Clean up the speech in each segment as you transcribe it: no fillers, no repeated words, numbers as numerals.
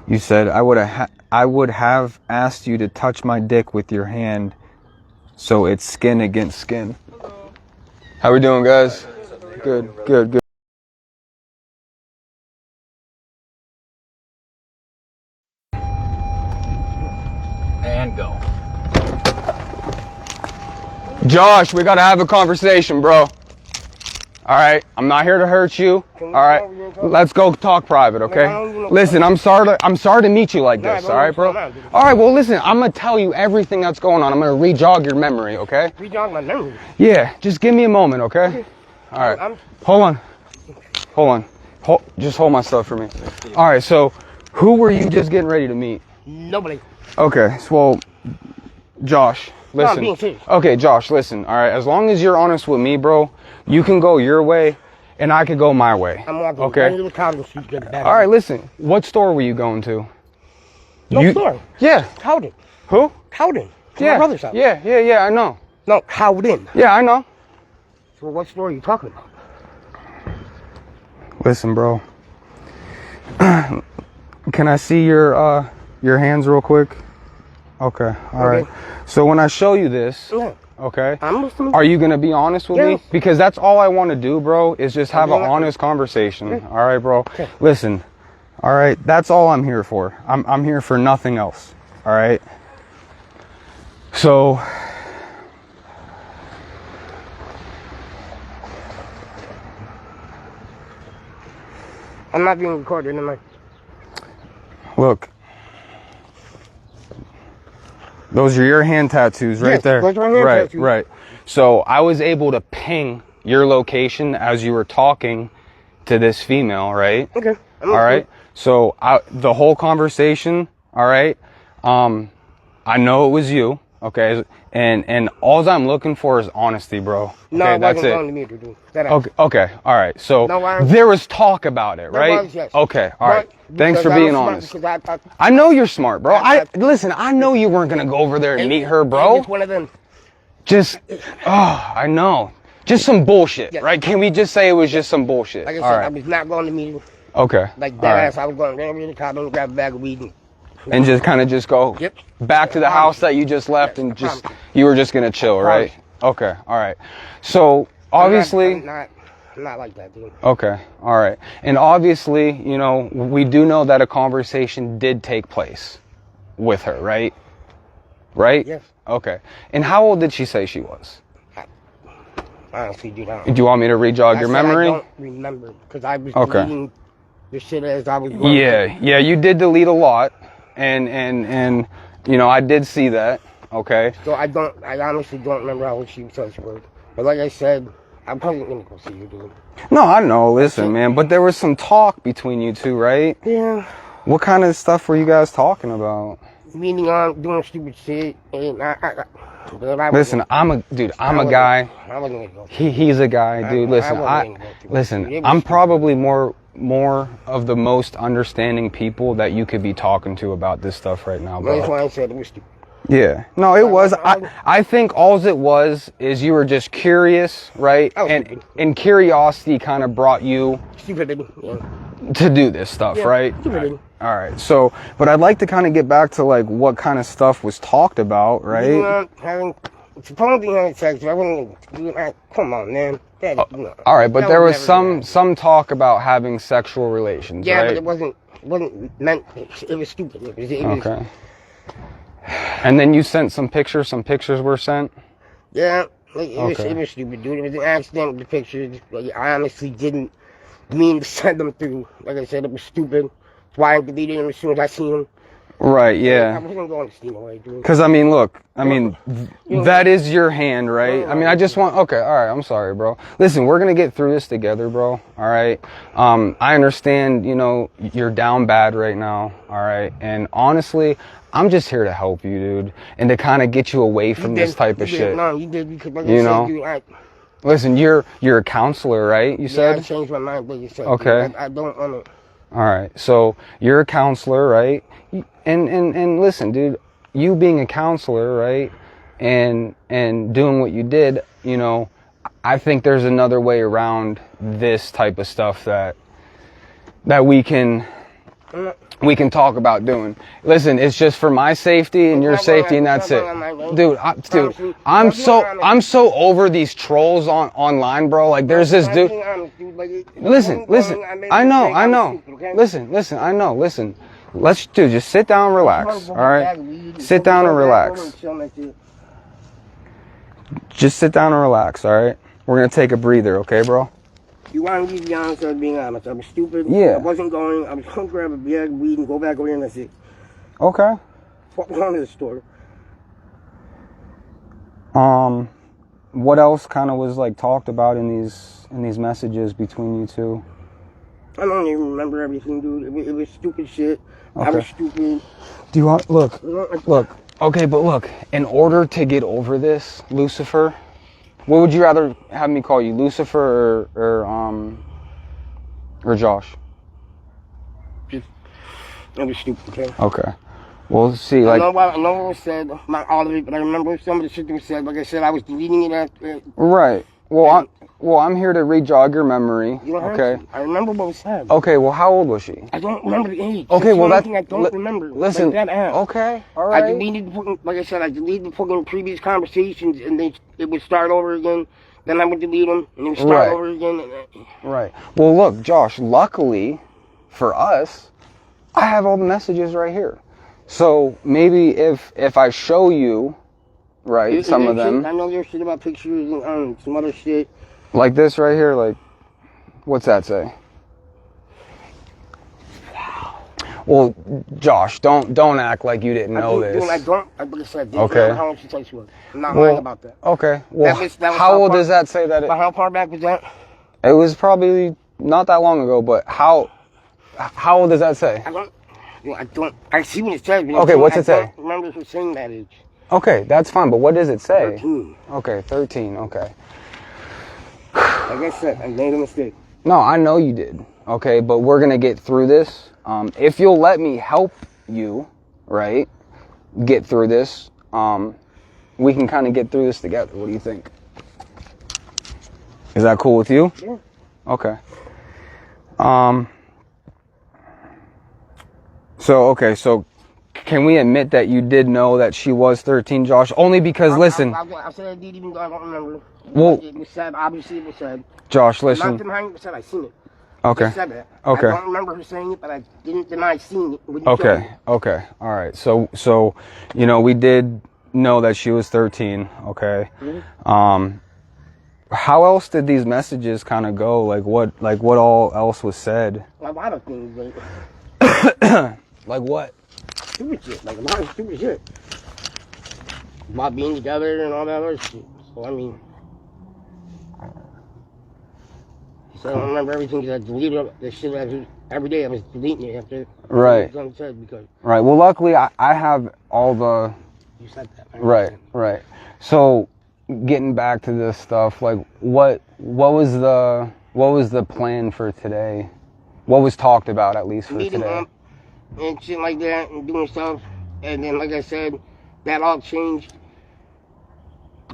You said, I would have asked you to touch my dick with your hand, so it's skin against skin. Hello. How we doing, guys? Good, good, good. And go. Josh, we gotta have a conversation, bro. All right, I'm not here to hurt you. All right, let's go talk private, okay? Listen, I'm sorry to meet you like this. All right, bro. All right, well, listen, I'm gonna tell you everything that's going on. I'm gonna re-jog your memory, okay? Re-jog my memory? Yeah, just give me a moment, okay? All right, hold on. Just hold my stuff for me. All right, so who were you just getting ready to meet? Nobody. Okay, so, well, Josh, listen. No, I'm being serious. Okay, Josh, listen. All right, as long as you're honest with me, bro, you can go your way, and I could go my way. I'm walking okay. right into the condo so you get better. All right, listen. What store were you going to? No store. Yeah. Cowden. Who? Cowden. Yeah. My brother's house. Yeah, I know. No, Cowden. Yeah, I know. So what store are you talking about? Listen, bro. Can I see your hands real quick? Okay. All right. So when I show you this, okay, are you gonna be honest with me? Because that's all I want to do, bro, is just have an honest conversation. All right, bro. Listen. All right, that's all I'm here for. I'm here for nothing else. All right. So I'm not being recorded, am I? look. Those are your hand tattoos right there. Those are my hand tattoos. Right. So I was able to ping your location as you were talking to this female, right? Okay. All right. So the whole conversation, all right. I know it was you, okay, and all I'm looking for is honesty, bro. Okay, no, that's it. To me to do. Okay, all right. So there was talk about it, right? Yes. Okay, all right. Thanks for being honest. I know you're smart, bro. Listen. I know you weren't gonna go over there and meet her, bro. It's one of them. I know. Just some bullshit, right? Can we just say it was just some bullshit? Like I said, I was not going to meet her. Okay. Like that ass, I was going right over in the car and grab a bag of weed. And just kind of just go back to the house that you just left and just, you were just going to chill, right? Okay, all right. So, obviously... I'm not like that, dude. Okay, all right. And obviously, you know, we do know that a conversation did take place with her, right? Right? Yes. Okay. And how old did she say she was? Honestly, dude, do you want me to re-jog your memory? I don't remember, because I was deleting the shit as I was going. Yeah, you did delete a lot, and you know, I did see that, okay? So I honestly don't remember how old she said she was. But like I said, I'm probably gonna go see you, dude. No, I know, listen, man, but there was some talk between you two, right? Yeah. What kind of stuff were you guys talking about? Meaning on doing stupid shit, and listen, I'm a guy. He's a guy, dude. Listen, I'm probably more of the most understanding people that you could be talking to about this stuff right now, bro. That's why I said it was stupid. Yeah, no, it was. I think all it was is you were just curious, right? And curiosity kind of brought you to do this stuff, right? All right. So, but I'd like to kind of get back to like what kind of stuff was talked about, right? Supposedly having sex. Come on, man. All right, but there was some talk about having sexual relations, right? Yeah, but it wasn't meant. It was stupid. It was, okay. And then you sent some pictures. Some pictures were sent. Yeah, it was stupid, dude. It was an accident with the pictures. I honestly didn't mean to send them through. Like I said, it was stupid. That's why I deleted them as soon as I seen them. Right, yeah. I wasn't going to steam away, dude. Because, I mean, look, that is your hand, right? I mean, I just want, okay, all right, I'm sorry, bro. Listen, we're going to get through this together, bro, all right? I understand, you know, you're down bad right now, all right? And honestly, I'm just here to help you, dude, and to kind of get you away from this type of shit. No, you did, because like you I know? Said, dude, listen, you're a counselor, right? You said? Yeah, I changed my mind, but you said, okay. Dude, I don't want to. All right, so you're a counselor, right? And listen, dude, you being a counselor, right, and doing what you did, you know, I think there's another way around this type of stuff that we can we can talk about doing. Listen, it's just for my safety and your safety, and that's it. Dude, I'm so over these trolls online, bro. Like, there's this dude. Listen. I know. Listen, I know. Listen. Let's just sit down and relax, all right? Sit down and relax. Just sit down and relax, all right? We're going to take a breather, okay, bro? You want me to be honest, I was being honest. I was stupid. Yeah. I wasn't going. I was going to grab a bag of weed and go back over here and that's it. Okay. Fuck going to the store. What else kind of was like talked about in these messages between you two? I don't even remember everything, dude. It was stupid shit. Okay. I was stupid. Do you want look? Okay, but look. In order to get over this, Lucifer, what would you rather have me call you, Lucifer or Josh? Just, it was stupid. Okay. Okay. Well, see, like I know what was said, not all of it, but I remember some of the shit that was said. Like I said, I was deleting it after. Right. Well, I'm here to re-jog your memory. You don't okay. have to. I remember what was said. Okay. Well, how old was she? I don't remember the age. Okay. Well, that's I don't remember. Listen. Like that okay. All right. I deleted the fucking, like I said, I deleted the fucking previous conversations, and then it would start over again. Then I would delete them, and it would start over again. Right. Well, look, Josh. Luckily, for us, I have all the messages right here. So maybe if I show you, right, some of them. I know there's shit about pictures and some other shit. Like this right here, like, what's that say? Well, Josh, don't act like you didn't know this. I don't. Like I said, okay. How long she takes you. I'm not lying about that. Okay. Well, that was how old does that say that? How far back was that? It was probably not that long ago, but how old does that say? I see what it says. Okay, what's it say? I don't remember her saying that age. Okay, that's fine, but what does it say? 13. Okay, 13, okay. Like I said, I made a mistake. No, I know you did. Okay, but we're going to get through this. If you'll let me help you, right, get through this, we can kind of get through this together. What do you think? Is that cool with you? Yeah. Okay. So can we admit that you did know that she was 13, Josh? Only because, listen. I said I did, even though I don't remember. Well, it was said, obviously it was said. Josh, listen. Not denying it was said, I seen it. Okay. Said that. Okay. I don't remember her saying it, but I didn't deny seeing it. Okay. Okay. All right. So, you know, we did know that she was 13. Okay. Mm-hmm. How else did these messages kind of go? Like what all else was said? A lot of things. Like what? Stupid shit. Like a lot of stupid shit. About being together and all that other shit. So I mean, so I don't remember everything because I deleted the shit every day. I was deleting it after. Right. It was unsaid because. Right. Well, luckily I have all the. You said that. Right. So, getting back to this stuff, like what was the plan for today? What was talked about at least for today? And shit like that and doing stuff, and then like I said, that all changed.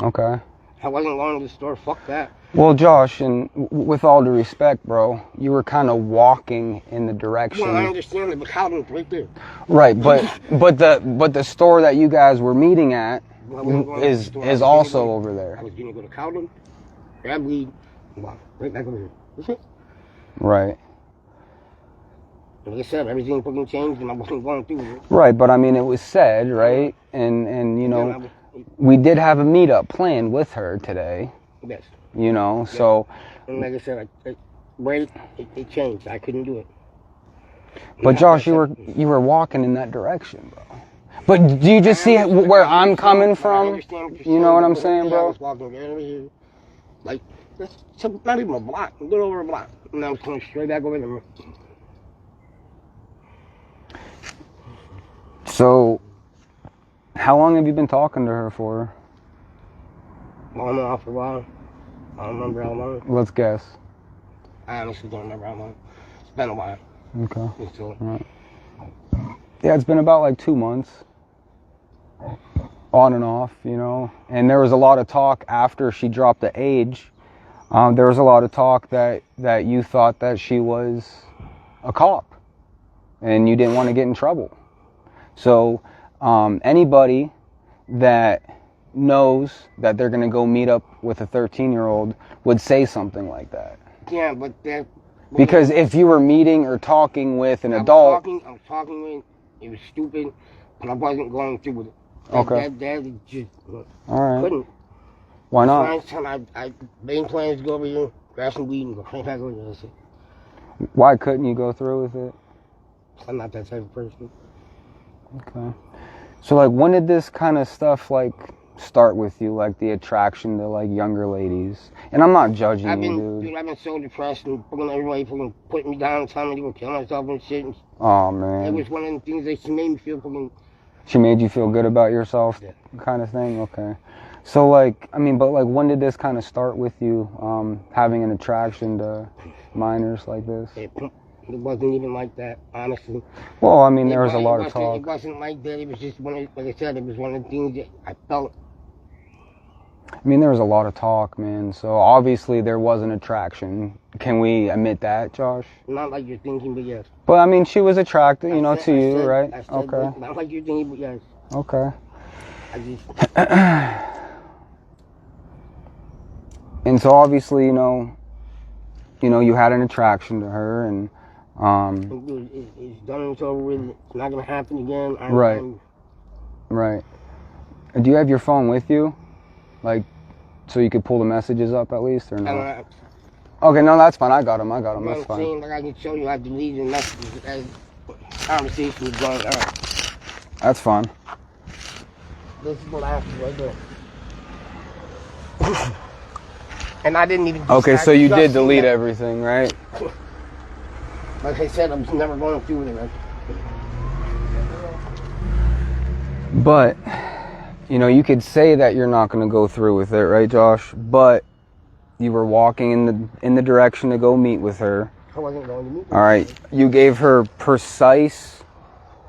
Okay. I wasn't going to the store. Fuck that. Well, Josh, and with all due respect, bro, you were kind of walking in the direction. Well, I understand that, but Calvin's right there. Right, but the store that you guys were meeting at is also over there. I was gonna go to Calvin, grab weed, and walk right back over here. That's it. Right. Like I said, everything fucking changed, and I wasn't going through it. Right, but I mean, it was said, right, and you know, we did have a meetup planned with her today. Yes. You know, so. And like I said, it changed. I couldn't do it. But Josh, you were walking in that direction, bro. But do you just see where I'm coming from? You know what I'm saying, bro? I was walking right over here, like not even a block, a little over a block, and I was coming straight back over there. So, how long have you been talking to her for? On and off for a while. I don't remember how long. Let's guess. I honestly don't remember how long. It's been a while. Okay. So, right. Yeah, it's been about like 2 months. On and off, you know. And there was a lot of talk after she dropped the age. There was a lot of talk that you thought that she was a cop. and you didn't want to get in trouble. So anybody that knows that they're going to go meet up with a 13-year-old would say something like that. Yeah, but that... Because if you were meeting or talking with an adult... I was talking with... It was stupid, but I wasn't going through with it. Okay. That just... All right. Couldn't. Why not? Last time I made plans to go over here, grab some weed, and go right back over here. Why couldn't you go through with it? I'm not that type of person. Okay. So, like, when did this kind of stuff, like, start with you? Like, the attraction to, like, younger ladies? And I'm not judging you, dude. I've been so depressed and fucking everybody fucking putting me down and telling me to go kill myself and shit. And oh, man. it was one of the things that she made me feel fucking... She made you feel good about yourself, yeah. Kind of thing? Okay. So, like, I mean, but, like, when did this kind of start with you, having an attraction to minors like this? It wasn't even like that, honestly. Well, I mean, there was a lot of talk. It wasn't like that. It was just like I said, it was one of the things that I felt. I mean, there was a lot of talk, man. So obviously there was an attraction. Can we admit that, Josh? Not like you're thinking, but yes. But I mean, she was attracted, to you, right? I said, okay. Not like you're thinking, but yes. Okay. I just. And so obviously, you had an attraction to her, and it's done. It's over with. It's not gonna happen again. Right. Do you have your phone with you, like, so you could pull the messages up at least, or no? Okay, no, that's fine. I got them. That's fine. Saying, like, I can show you, I deleted messages as conversation was going on. That's fine. This is what I have to right there. And I didn't even... Okay, so you did delete everything, right? Like I said, I'm never going through with it. Right? But, you could say that you're not going to go through with it, right, Josh? But you were walking in the direction to go meet with her. I wasn't going to meet with her. All right. You gave her precise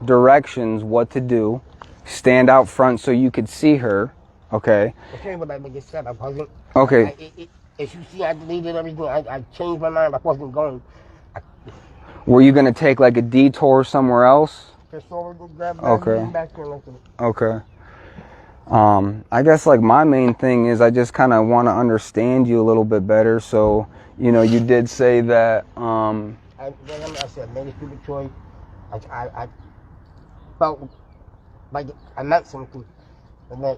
directions what to do. Stand out front so you could see her. Okay. Okay, but like I said, I wasn't... Okay. As you see, I deleted everything. I changed my mind. I wasn't going. Were you going to take, like, a detour somewhere else? Just over to grab okay. Back here and look at it. Okay. I guess, like, my main thing is I just kind of want to understand you a little bit better. So, you did say that... I said, I made a stupid choice. I felt like I meant something. And then...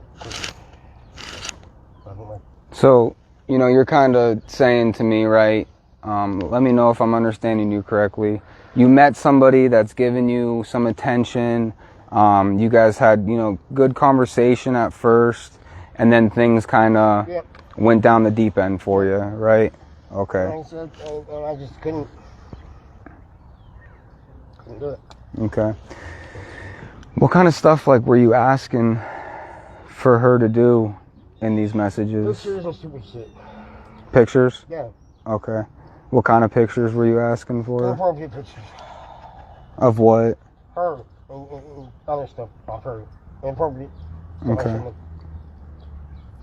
So, you're kind of saying to me, right, let me know if I'm understanding you correctly. You met somebody that's given you some attention. You guys had, good conversation at first, and then things kind of went down the deep end for you, right? Okay. I just couldn't do it. Okay. What kind of stuff, like, were you asking for her to do in these messages? Pictures and stupid shit. Pictures? Yeah. Okay. What kind of pictures were you asking for? Inappropriate pictures. Of what? Her and other stuff off her. Inappropriate. Okay.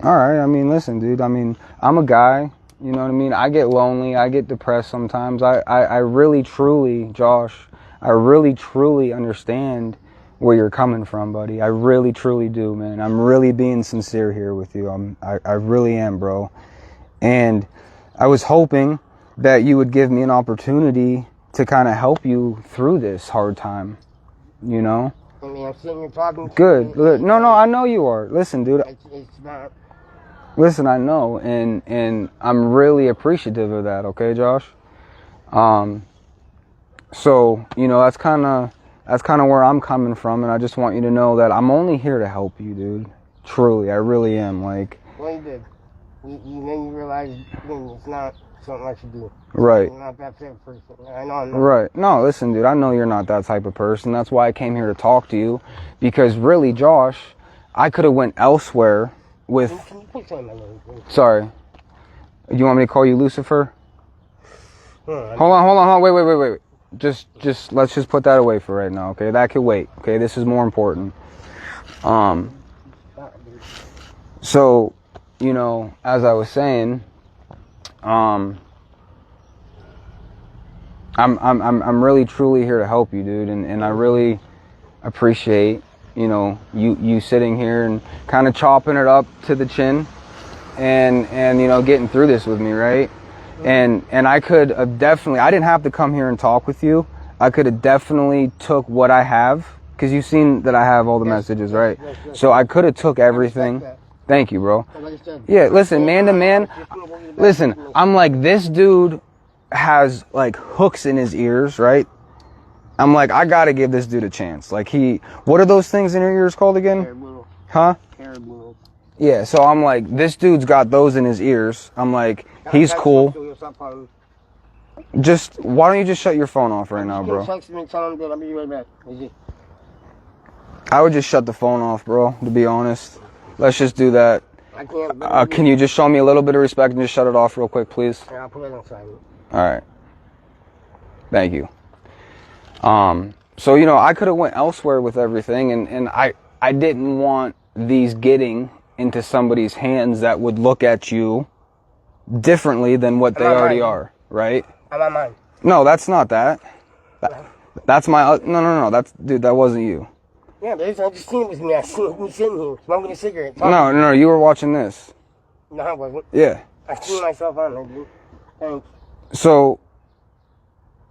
All right. I mean, listen, dude. I mean, I'm a guy. You know what I mean? I get lonely. I get depressed sometimes. I really, truly, Josh, I really, truly understand where you're coming from, buddy. I really, truly do, man. I'm really being sincere here with you. I really am, bro. And I was hoping that you would give me an opportunity to kind of help you through this hard time, I mean, I'm sitting here talking to Good. No, I know you are. Listen, dude. It's not... Listen, I know, and I'm really appreciative of that, okay, Josh? So, that's kind of where I'm coming from, and I just want you to know that I'm only here to help you, dude. Truly, I really am. Like, well, you did. Then you realize it's not something I should do. Right. You're not that type of person. I know. Right. No, listen, dude, I know you're not that type of person. That's why I came here to talk to you, because really, Josh, I could have went elsewhere with... Can you put something on my... Sorry. You want me to call you Lucifer? Hold on. Wait. Just let's just put that away for right now, okay? That could wait, okay? This is more important. So, as I was saying, I'm really truly here to help you, dude, and I really appreciate, you know, you sitting here and kind of chopping it up to the chin, and you know, getting through this with me, right? And I could have definitely, I didn't have to come here and talk with you. I could have definitely took what I have, because you've seen that I have all the messages, right? So I could have took everything. Thank you, bro. Yeah, listen, man to man, listen, I'm like, this dude has like hooks in his ears, right? I'm like, I gotta give this dude a chance. Like, what are those things in your ears called again? Huh? Yeah, so I'm like, this dude's got those in his ears. I'm like, he's cool. Why don't you just shut your phone off right now, bro? I would just shut the phone off, bro, to be honest. Let's just do that. Can you just show me a little bit of respect and just shut it off real quick, please? Yeah, I'll put it on silent. Alright. Thank you. So, you know, I could have went elsewhere with everything, and I didn't want these getting into somebody's hands that would look at you differently than what they already are, right? I'm on mine. No, that's not that. That's my, no, that's, dude, that wasn't you. Yeah, but I just seen it with me. I seen me sitting here smoking a cigarette. No, you were watching this. No, I wasn't. Yeah. I seen myself on there, dude. Thanks. So,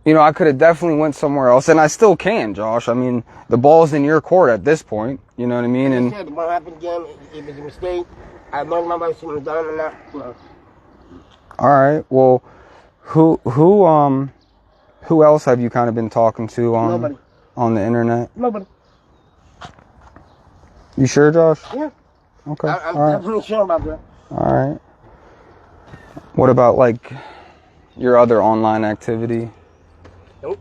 you know, I could have definitely went somewhere else, and I still can, Josh. I mean, the ball's in your court at this point. You know what I mean? And it won't happen again. It was a mistake. I learned my lesson and done and that. No. All right. Well, who else have you kind of been talking to on the internet? Nobody. You sure, Josh? Yeah. Okay. I'm all right. definitely sure about that. All right. What about like your other online activity? Nope.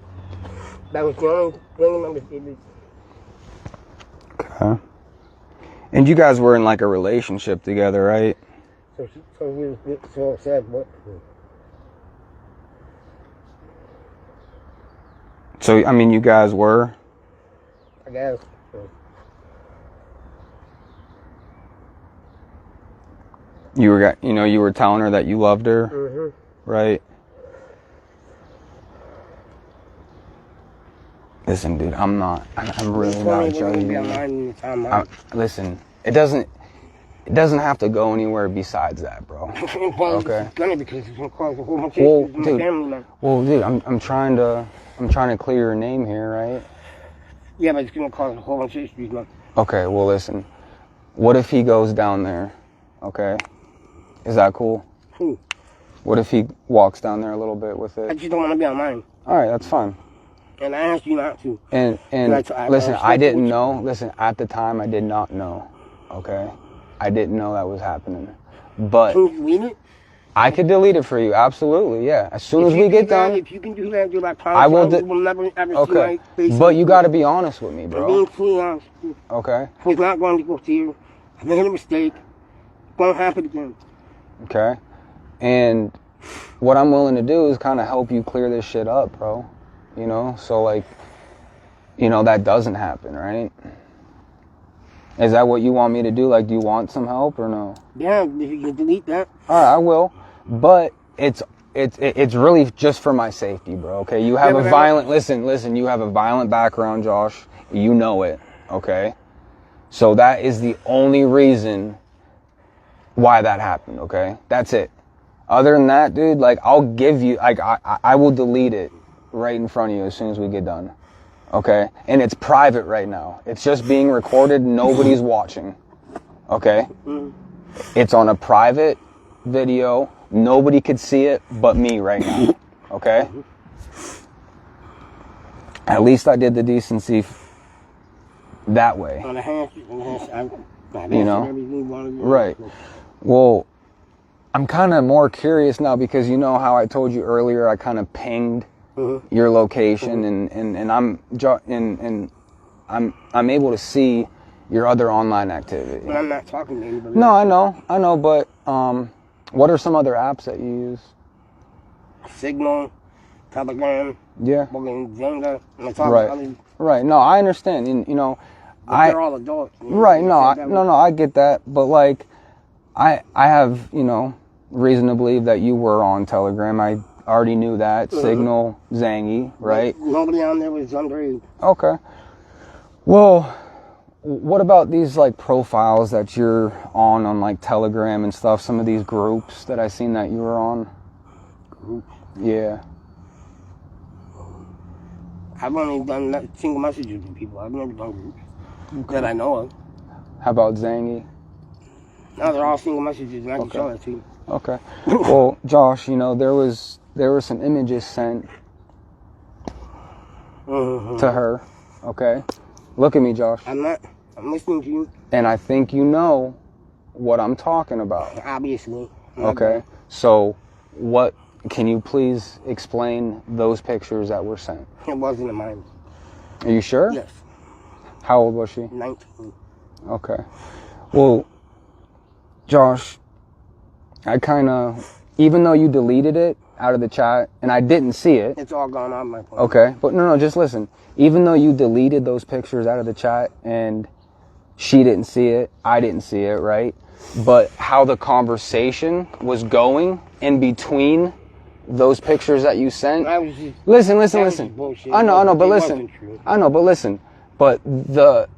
That was the only thing. Okay. And you guys were in like a relationship together, right? So sad, what? So, I mean, you guys were? I guess. You were telling her that you loved her, right? Listen, dude, I'm really not judging you. Listen, it doesn't have to go anywhere besides that, bro. Okay. Well, dude, I'm trying to clear your name here, right? Yeah, but it's gonna cause a whole bunch of issues, man. Okay, well, listen. What if he goes down there? Okay. Is that cool? Who? What if he walks down there a little bit with it? I just don't want to be online. All right, that's fine. And I asked you not to. And listen, I didn't know. Listen, at the time, I did not know. Okay, I didn't know that was happening. But can you delete it? I could delete it for you. Absolutely, yeah. As soon as we get done, if you can do that, do like I will. Never ever okay, see my face. But you got to be honest with me, I'm bro. being fully honest. Okay. I was not going to go to you. I made a mistake. It won't happen again. Okay. And what I'm willing to do is kind of help you clear this shit up, bro. You know, so like, you know, that doesn't happen, right? Is that what you want me to do? Like, do you want some help or no? Yeah, if you can delete that. All right, I will. But it's really just for my safety, bro. Okay, you have a violent. Listen. You have a violent background, Josh. You know it. Okay, so that is the only reason why that happened. Okay, that's it. Other than that, dude, like I'll give you, like I will delete it right in front of you as soon as we get done. Okay, and it's private right now. It's just being recorded. Nobody's watching. Okay, it's on a private video. Nobody could see it but me right now. Okay, at least I did the decency that way. You know, right? Well, I'm kind of more curious now because you know how I told you earlier. I kind of pinged your location, and I'm able to see your other online activity. But I'm not talking to anybody. No, I know, but what are some other apps that you use? Signal, Telegram. Yeah. Jenga. Right. No, I understand. And, you know, they're all adults. You know? Right. No, I get that. But like, I have, you know, reason to believe that you were on Telegram. already knew that. Signal, Zangy, right? Nobody on there was underage. Okay. Well, what about these like profiles that you're on like Telegram and stuff? Some of these groups that I seen that you were on. Groups? Yeah. I've only done single messages with people. I've never done groups that I know of. How about Zangy? No, they're all single messages, and I can show that to you. Okay. Well, Josh, you know, there were some images sent to her. Okay. Look at me, Josh. I'm listening to you. And I think you know what I'm talking about. Obviously. Okay. So, can you please explain those pictures that were sent? It wasn't mine. Are you sure? Yes. How old was she? 19. Okay. Well, Josh, I even though you deleted it out of the chat, and I didn't see it. It's all gone on my phone. Okay. But no, just listen. Even though you deleted those pictures out of the chat and she didn't see it, I didn't see it, right? But how the conversation was going in between those pictures that you sent. Listen. I know, but listen. But the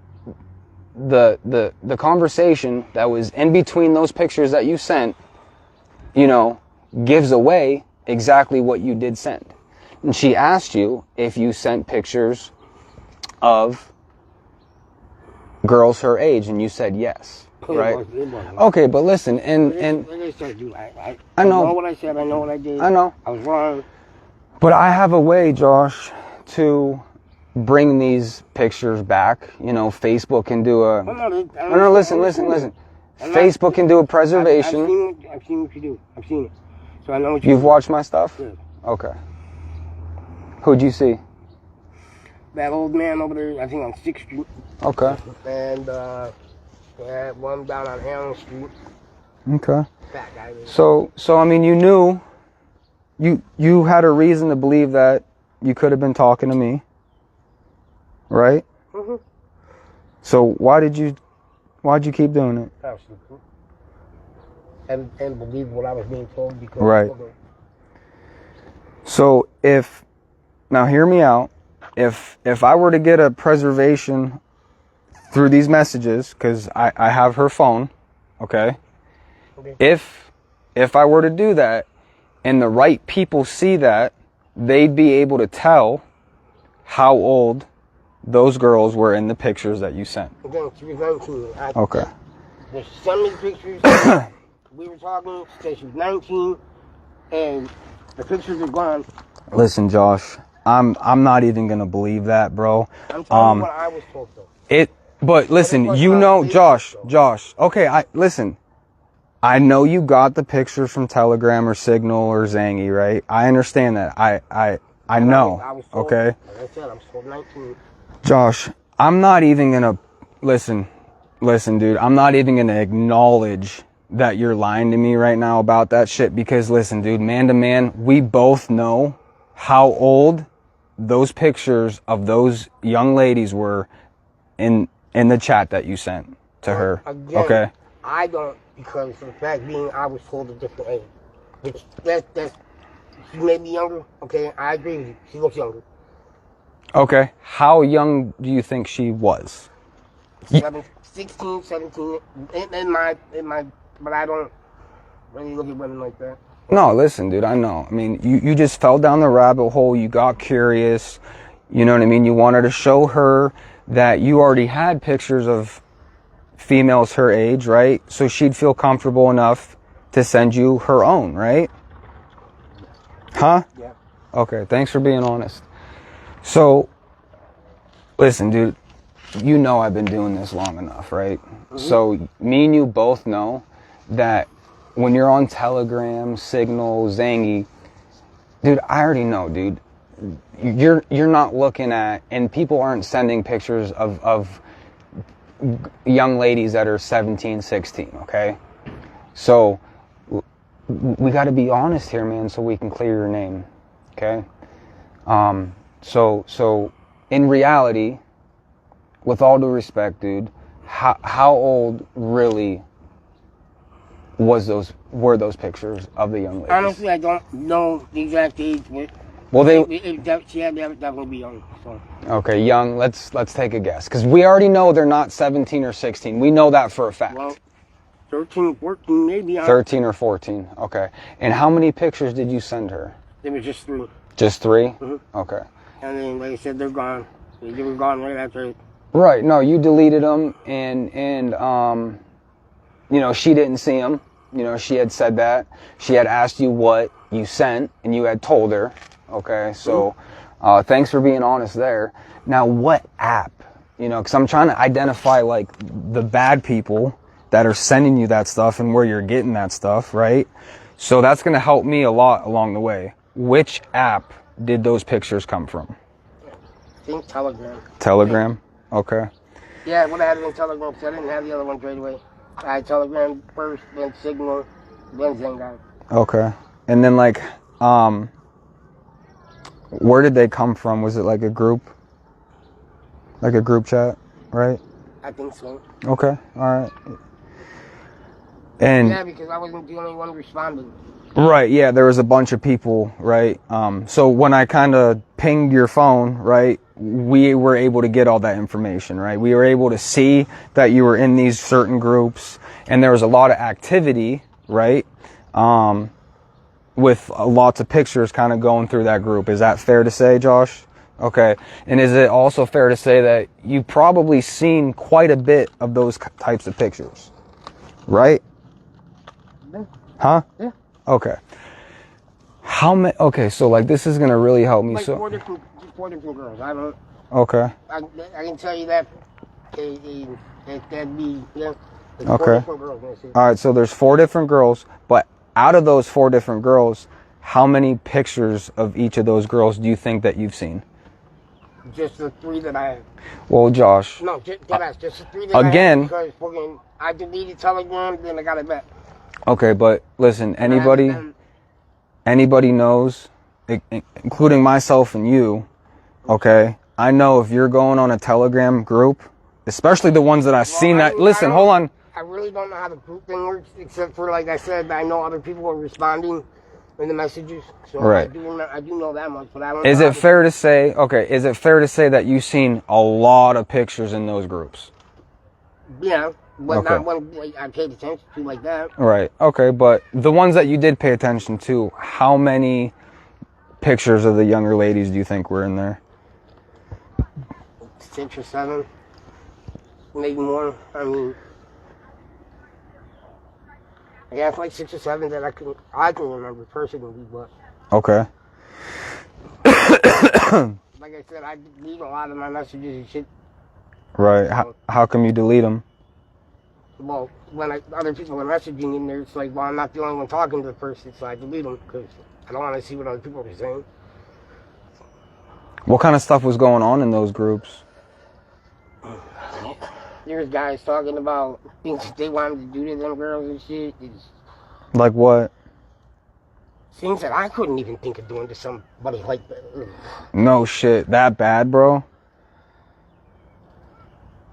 conversation that was in between those pictures that you sent, you know, gives away exactly what you did send. And she asked you if you sent pictures of girls her age, and you said yes, right? It wasn't. Okay, but listen, I know what I said. I know what I did. I know. I was wrong. But I have a way, Josh, to bring these pictures back. You know, Facebook can do a... No, listen. Facebook can do a preservation. I've seen what you do. I've seen it. So I know what You've watched my stuff? Yeah. Okay. Who'd you see? That old man over there, I think on 6th Street. Okay. And one down on Allen Street. Okay. Fat guy. So I mean, you knew, you had a reason to believe that you could have been talking to me, right? Mm-hmm. So why'd you keep doing it? And believe what I was being told because. Right. So now hear me out. If I were to get a preservation through these messages, because I have her phone, okay? If I were to do that and the right people see that, they'd be able to tell how old those girls were in the pictures that you sent. Again, she was 19. Okay. When she sent me the pictures, we were talking, she said she was 19, and the pictures are gone. Listen, Josh, I'm not even gonna believe that, bro. I'm telling you what I was told though. But listen, you know, Josh, okay, listen. I know you got the pictures from Telegram or Signal or Zangy, right? I understand that. I know. I was told, okay? Like I said, I'm told 19. Josh, I'm not even gonna listen, dude. I'm not even gonna acknowledge that you're lying to me right now about that shit because listen, dude, man to man, we both know how old those pictures of those young ladies were in the chat that you sent to her. Again, okay? I don't, because of the fact being I was told a different age. Which that's she may be younger. Okay, I agree with you. She looks younger. Okay. How young do you think she was? 16, 17. In my, but I don't really look at women like that. No, listen, dude, I know. I mean, you just fell down the rabbit hole. You got curious. You know what I mean? You wanted to show her that you already had pictures of females her age, right? So she'd feel comfortable enough to send you her own, right? Huh? Yeah. Okay, thanks for being honest. So, listen, dude, you know I've been doing this long enough, right? Mm-hmm. So, me and you both know that when you're on Telegram, Signal, Zangy, dude, I already know, dude. You're not looking at, and people aren't sending pictures of young ladies that are 17, 16, okay? So, we got to be honest here, man, so we can clear your name, okay? So in reality, with all due respect, dude, how old really were those pictures of the young ladies? Honestly, I don't know the exact age, but well, she had to definitely be young. So. Okay, young. Let's take a guess, because we already know they're not 17 or 16. We know that for a fact. Well, 13, 14, maybe. 13 or 14. Okay. And how many pictures did you send her? There was just 3. Just 3? Mm-hmm. Okay. And then, like I said, they're gone. They were gone right after. Right. No, you deleted them, and you know, she didn't see them. You know, she had said that. She had asked you what you sent, and you had told her. Okay. So, thanks for being honest there. Now, what app? You know, because I'm trying to identify like the bad people that are sending you that stuff and where you're getting that stuff, right? So that's going to help me a lot along the way. Which app did those pictures come from? I think Telegram. Telegram? Okay. Yeah, when I had it in Telegram, because I didn't have the other one right away. I had Telegram first, then Signal, then Zengai. Okay. And then like, where did they come from? Was it like a group? Like a group chat, right? I think so. Okay, all right. And yeah, because I wasn't the only one responding. Right, yeah, there was a bunch of people, right? So when I kind of pinged your phone, right, we were able to get all that information, right? We were able to see that you were in these certain groups, and there was a lot of activity, right? With lots of pictures kind of going through that group. Is that fair to say, Josh? Okay. And is it also fair to say that you've probably seen quite a bit of those types of pictures, right? Yeah. Huh? Yeah. Okay. How many? Okay, so like this is gonna really help me. Like so four different girls. I don't. Okay. I can tell you that. That'd be yeah. Okay. 4 different girls. All right. So there's 4 different girls, but out of those 4 different girls, how many pictures of each of those girls do you think that you've seen? Just the 3 that I have. Well, Josh. No, just the 3 that again, I have. Because I deleted Telegram, then I got it back. Okay, but listen, anybody knows, including myself and you, okay? I know if you're going on a Telegram group, especially the ones that I've seen that, listen, hold on. I really don't know how the group thing works, except for, like I said, I know other people are responding in the messages. So right. I do know that much, but I don't know. Is it fair to say that you've seen a lot of pictures in those groups? Yeah. But not one I paid attention to like that. Right. Okay, but the ones that you did pay attention to, how many pictures of the younger ladies do you think were in there? 6 or 7. Maybe more. I mean, I guess like 6 or 7 that I can remember personally, but. Okay. Like I said, I delete a lot of my messages and shit. Right. How come you delete them? Well, when other people are messaging in there, it's like, well, I'm not the only one talking to the person, so I delete them because I don't want to see what other people are saying. What kind of stuff was going on in those groups? There's guys talking about things that they wanted to do to them girls and shit. Like what? Things that I couldn't even think of doing to somebody like that. No shit. That bad, bro?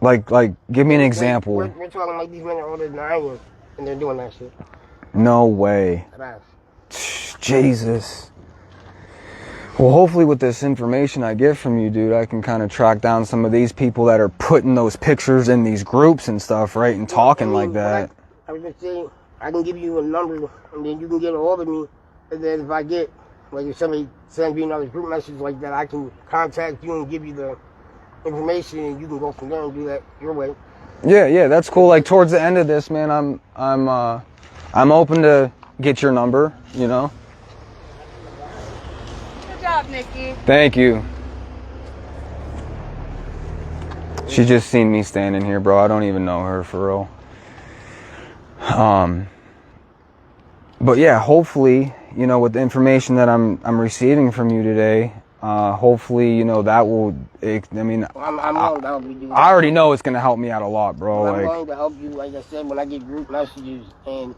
Like, give me an example. We're talking like these men are older than I am, and they're doing that shit. No way. Jesus. Well, hopefully with this information I get from you, dude, I can kind of track down some of these people that are putting those pictures in these groups and stuff, right, and talking like that. I was just saying, I can give you a number, and then you can get a hold of me, and then if I get, like if somebody sends me another group message like that, I can contact you and give you the information, and you can go from there and do that your way. Yeah, that's cool. Like towards the end of this, man, I'm open to get your number, you know. Good job, Nikki. Thank you. She just seen me standing here, bro. I don't even know her for real. But yeah, hopefully, you know, with the information that I'm receiving from you today, hopefully, you know, that will, I'm willing to help you. I already know it's going to help me out a lot, bro. I'm willing to help you, like I said, when I get group messages, and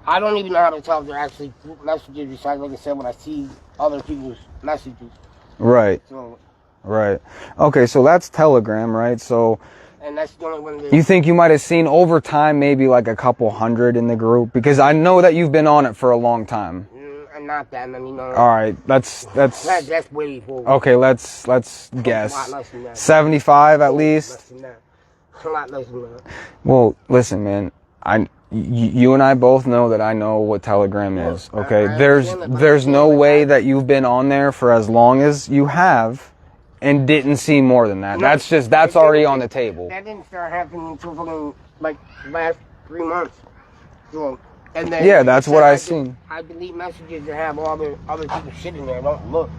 I don't even know how to tell if they're actually group messages, besides, like I said, when I see other people's messages. Right. So. Right. Okay, so that's Telegram, right? So And that's the only one that... You think you might have seen over time maybe like a couple hundred in the group? Because I know that you've been on it for a long time. Not that many, no. All right, that's way forward. Okay, let's guess. A lot less than that. 75 at least. Less than that. A lot less than that. Well, listen, man. You and I both know that I know what Telegram is. Okay, there's no way that you've been on there for as long as you have, and didn't see more than that. That's already on the table. That didn't start happening until like last 3 months. So, and then yeah, that's what I seen. I delete messages that have all the other people's shit in there. Don't look.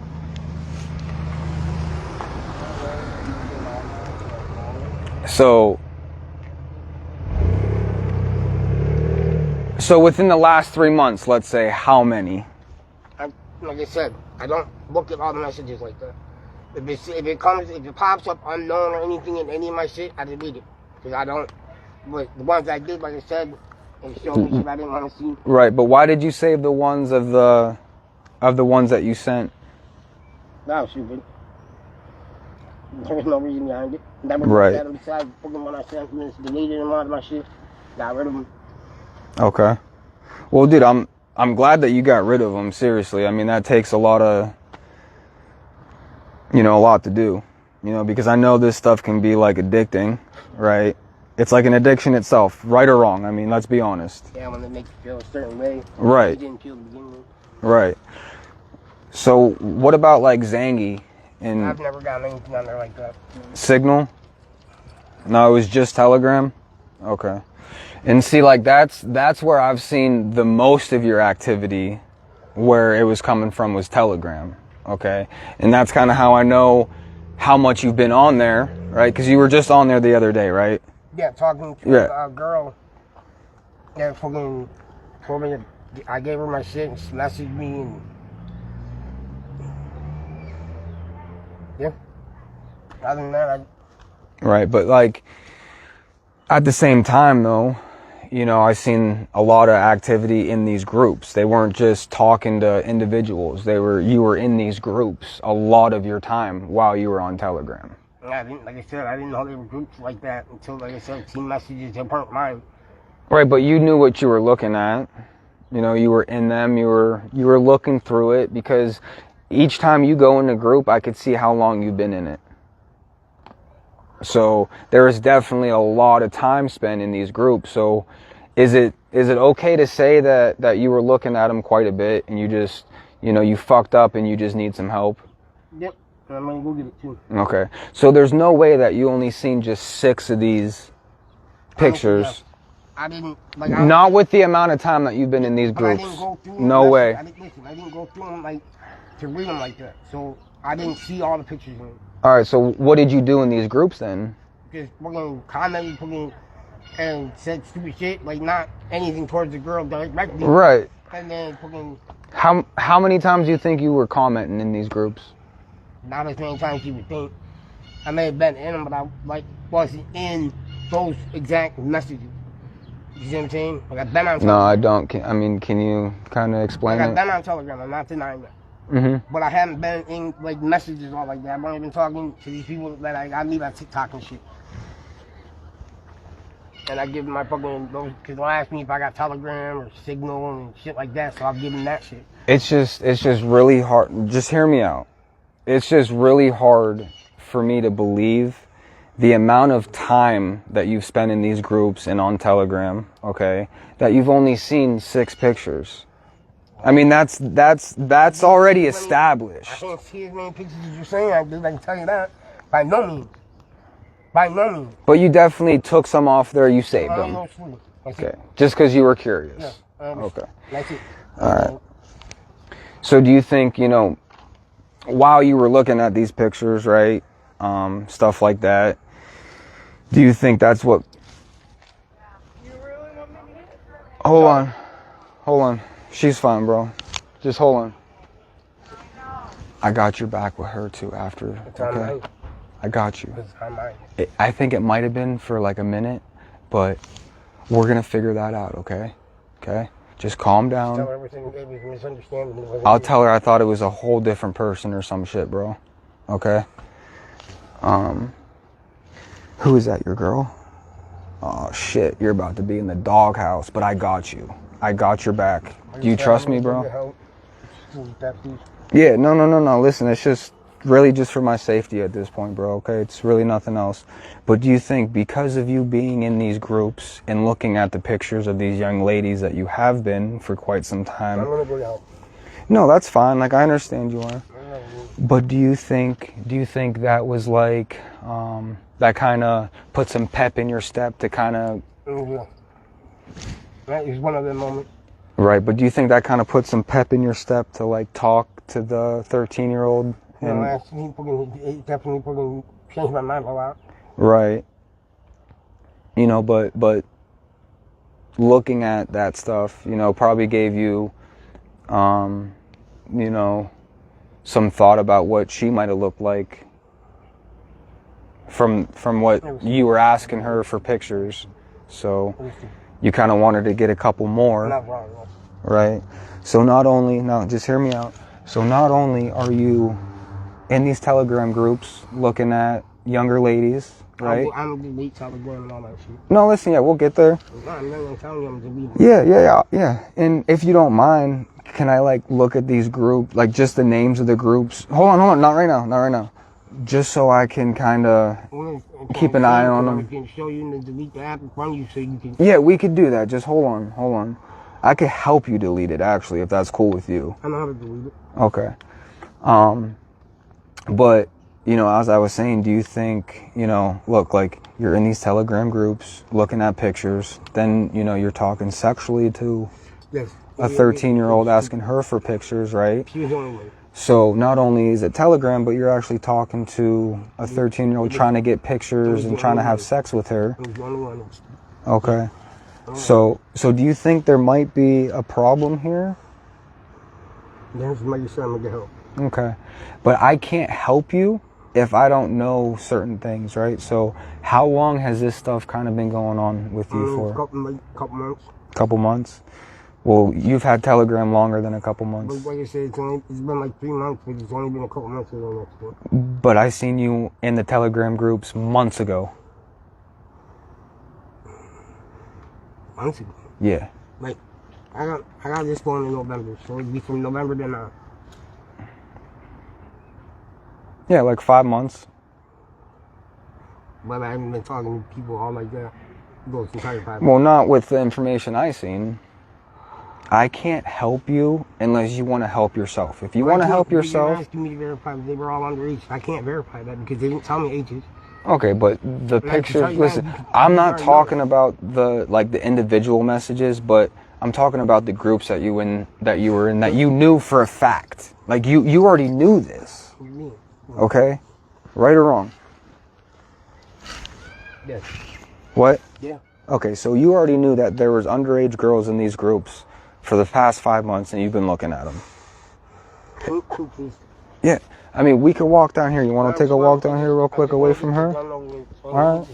So within the last 3 months, let's say, how many? Like I said, I don't look at all the messages like that. If it pops up unknown or anything in any of my shit, I delete it. Because I don't. But the ones I did, like I said, and show me I didn't want to see. Right, but why did you save the ones of the ones that you sent? That was stupid. There was no reason behind it. That was right. Besides fucking when I sent them, deleted them out of my shit, got rid of them. Okay. Well, dude, I'm glad that you got rid of them. Seriously, I mean that takes a lot of, a lot to do, because I know this stuff can be like addicting, right? It's like an addiction itself, right or wrong. I mean, let's be honest. Yeah, when they make you feel a certain way. Right. You didn't feel to begin with. Right. So, what about like Zangy and? I've never gotten anything on there like that. Signal? No, it was just Telegram. Okay. And see, like that's where I've seen the most of your activity, where it was coming from was Telegram. Okay. And that's kind of how I know how much you've been on there, right? Because you were just on there the other day, right? Yeah, talking to a girl that fucking told me that I gave her my shit and she messaged me and yeah. Other than that, Right, but like at the same time though, I seen a lot of activity in these groups. They weren't just talking to individuals. You were in these groups a lot of your time while you were on Telegram. I didn't know there were groups like that until, like I said, team messages that weren't mine. Right, but you knew what you were looking at. You were in them. You were looking through it because each time you go in a group, I could see how long you've been in it. So there is definitely a lot of time spent in these groups. So is it okay to say that you were looking at them quite a bit and you just, you fucked up and you just need some help? Yep. I'm gonna go get it too. Okay. So there's no way that you only seen just 6 of these pictures. I didn't not with the amount of time that you've been in these groups. I didn't go through no way. I didn't go through them to read them like that. So I didn't see all the pictures in them. All right. So what did you do in these groups then? Just fucking commented, and said stupid shit, like not anything towards the girl directly. Right. And then fucking. How many times do you think you were commenting in these groups? Not as many times you would think. I may have been in them, but I wasn't in those exact messages. You see what I'm saying? I've been on Telegram. No, I don't. Can you kind of explain it? I've been on Telegram. I'm not denying that. Mm-hmm. But I haven't been in messages all like that. I've only been talking to these people that I meet on TikTok and shit. And I give them my fucking those because they'll ask me if I got Telegram or Signal and shit like that. So I'll give them that shit. It's just really hard. Just hear me out. It's just really hard for me to believe the amount of time that you've spent in these groups and on Telegram, okay, that you've only seen 6 pictures. I mean, that's already established. I can't see as many pictures as you're saying I do, I can tell you that. By no means. By no means. But you definitely took some off there, you saved them. Okay, just because you were curious. Yeah, okay. That's it. All right. So do you think, while you were looking at these pictures, right, stuff like that, do you think that's what... Hold on. She's fine, bro. Just hold on. I got your back with her too after. Okay? I got you. I think it might have been for like a minute, but we're gonna figure that out, okay? Okay? Just calm down. Tell her everything, maybe misunderstanding. I'll tell her I thought it was a whole different person or some shit, bro. Okay? Who is that, your girl? Oh, shit, you're about to be in the doghouse, but I got you. I got your back. Do you trust me, bro? Yeah, no. Listen, it's just really just for my safety at this point, bro, okay? It's really nothing else. But do you think because of you being in these groups and looking at the pictures of these young ladies that you have been for quite some time... I'm gonna go help. No, that's fine. Like, I understand you are. But do you think that was like... that kind of put some pep in your step to kind of... Yeah. That is one of the moments. Right, but do you think that kind of put some pep in your step to like talk to the 13-year-old? No, actually, it definitely fucking changed my mind a lot. Right. You know, but looking at that stuff, you know, probably gave you, you know, some thought about what she might have looked like from what you were asking her for pictures. So you kind of wanted to get a couple more. Not wrong. Right. So just hear me out. So not only are you in these Telegram groups looking at younger ladies, right? I'm gonna delete Telegram and all that shit. No, listen, yeah, we'll get there. No, I'm not gonna tell you I'm deleting. Yeah. And if you don't mind, can I like look at these groups, like just the names of the groups? Hold on, not right now. Just so I can kind of keep an eye on them. I can show you and delete the app in front of you so you can... Yeah, we could do that. Just hold on. I could help you delete it, actually, if that's cool with you. I know how to delete it. Okay. But, you know, as I was saying, do you think, you know, look, like, you're in these Telegram groups, looking at pictures, then, you know, you're talking sexually to a 13-year-old asking her for pictures, right? She was the only one. So not only is it Telegram, but you're actually talking to a 13-year-old trying to get pictures and trying to have sex with her. Okay. So do you think there might be a problem here? That's my son to get help. Okay. But I can't help you if I don't know certain things, right? So how long has this stuff kind of been going on with you for? Couple months. Couple months? Well, you've had Telegram longer than a couple months. But like I said, it's been like 3 months, but it's only been a couple months ago. But I seen you in the Telegram groups months ago. Months ago? Yeah. Like, I got this phone in November, so it'd be from November to now. Yeah, like 5 months. But I haven't been talking to people all like that. Those entire 5 months. Well, not with the information I seen. I can't help you unless you want to help yourself. If you want to help yourself... You're asking me to verify that they were all underage. I can't verify that because they didn't tell me ages. Okay, but the pictures... Listen, I'm not talking about the individual messages, but I'm talking about the groups that you were in that you knew for a fact. Like, you already knew this. What do you mean? Okay? Right or wrong? Yes. What? Yeah. Okay, so you already knew that there was underage girls in these groups for the past 5 months, and you've been looking at them. Yeah. I mean, we could walk down here. You want to take a walk down here real quick away from her? All right.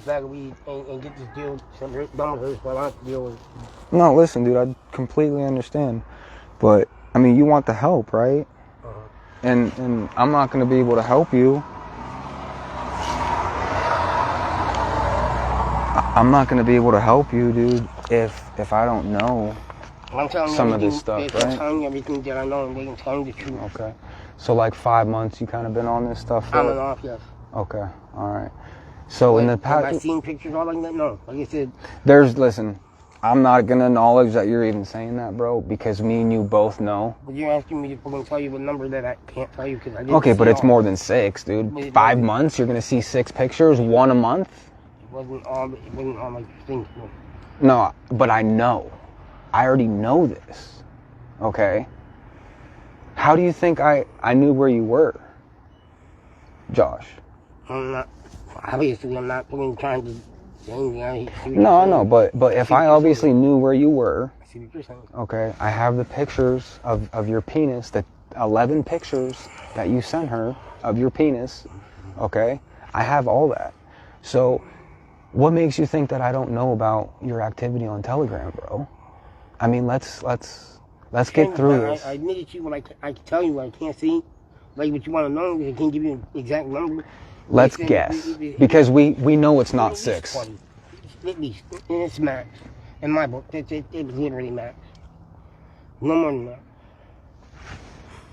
No, listen, dude, I completely understand. But, I mean, you want the help, right? And I'm not going to be able to help you. I'm not going to be able to help you, dude, if I don't know some of this stuff, right? I'm telling you everything that I know, and they can tell me the truth. Okay. So like 5 months, you kind of been on this stuff? On and off, yes. Okay. All right. So in the past... Have I seen pictures all like that? No. Like I said... Listen, I'm not going to acknowledge that you're even saying that, bro, because me and you both know. But you're asking me to tell you a number that I can't tell you because I didn't Okay, but it's all. more than 6, dude. 5 months, you're going to see 6 pictures, 1 a month? It wasn't all like things. No, but I know. I already know this. Okay? How do you think I knew where you were, Josh? I'm not trying to say anything. No, I know, but if I obviously knew where you were, I see what you're saying. Okay, I have the pictures of your penis, the 11 pictures that you sent her of your penis, okay? I have all that. So, what makes you think that I don't know about your activity on Telegram, bro? I mean, let's get through this. I admitted to you what I can tell you what I can't see. Like what you want to know, I can't give you an exact number. Let's guess. Because we know it's not 6. 20. At least. And it's max. In my book, it was literally max. No more than that.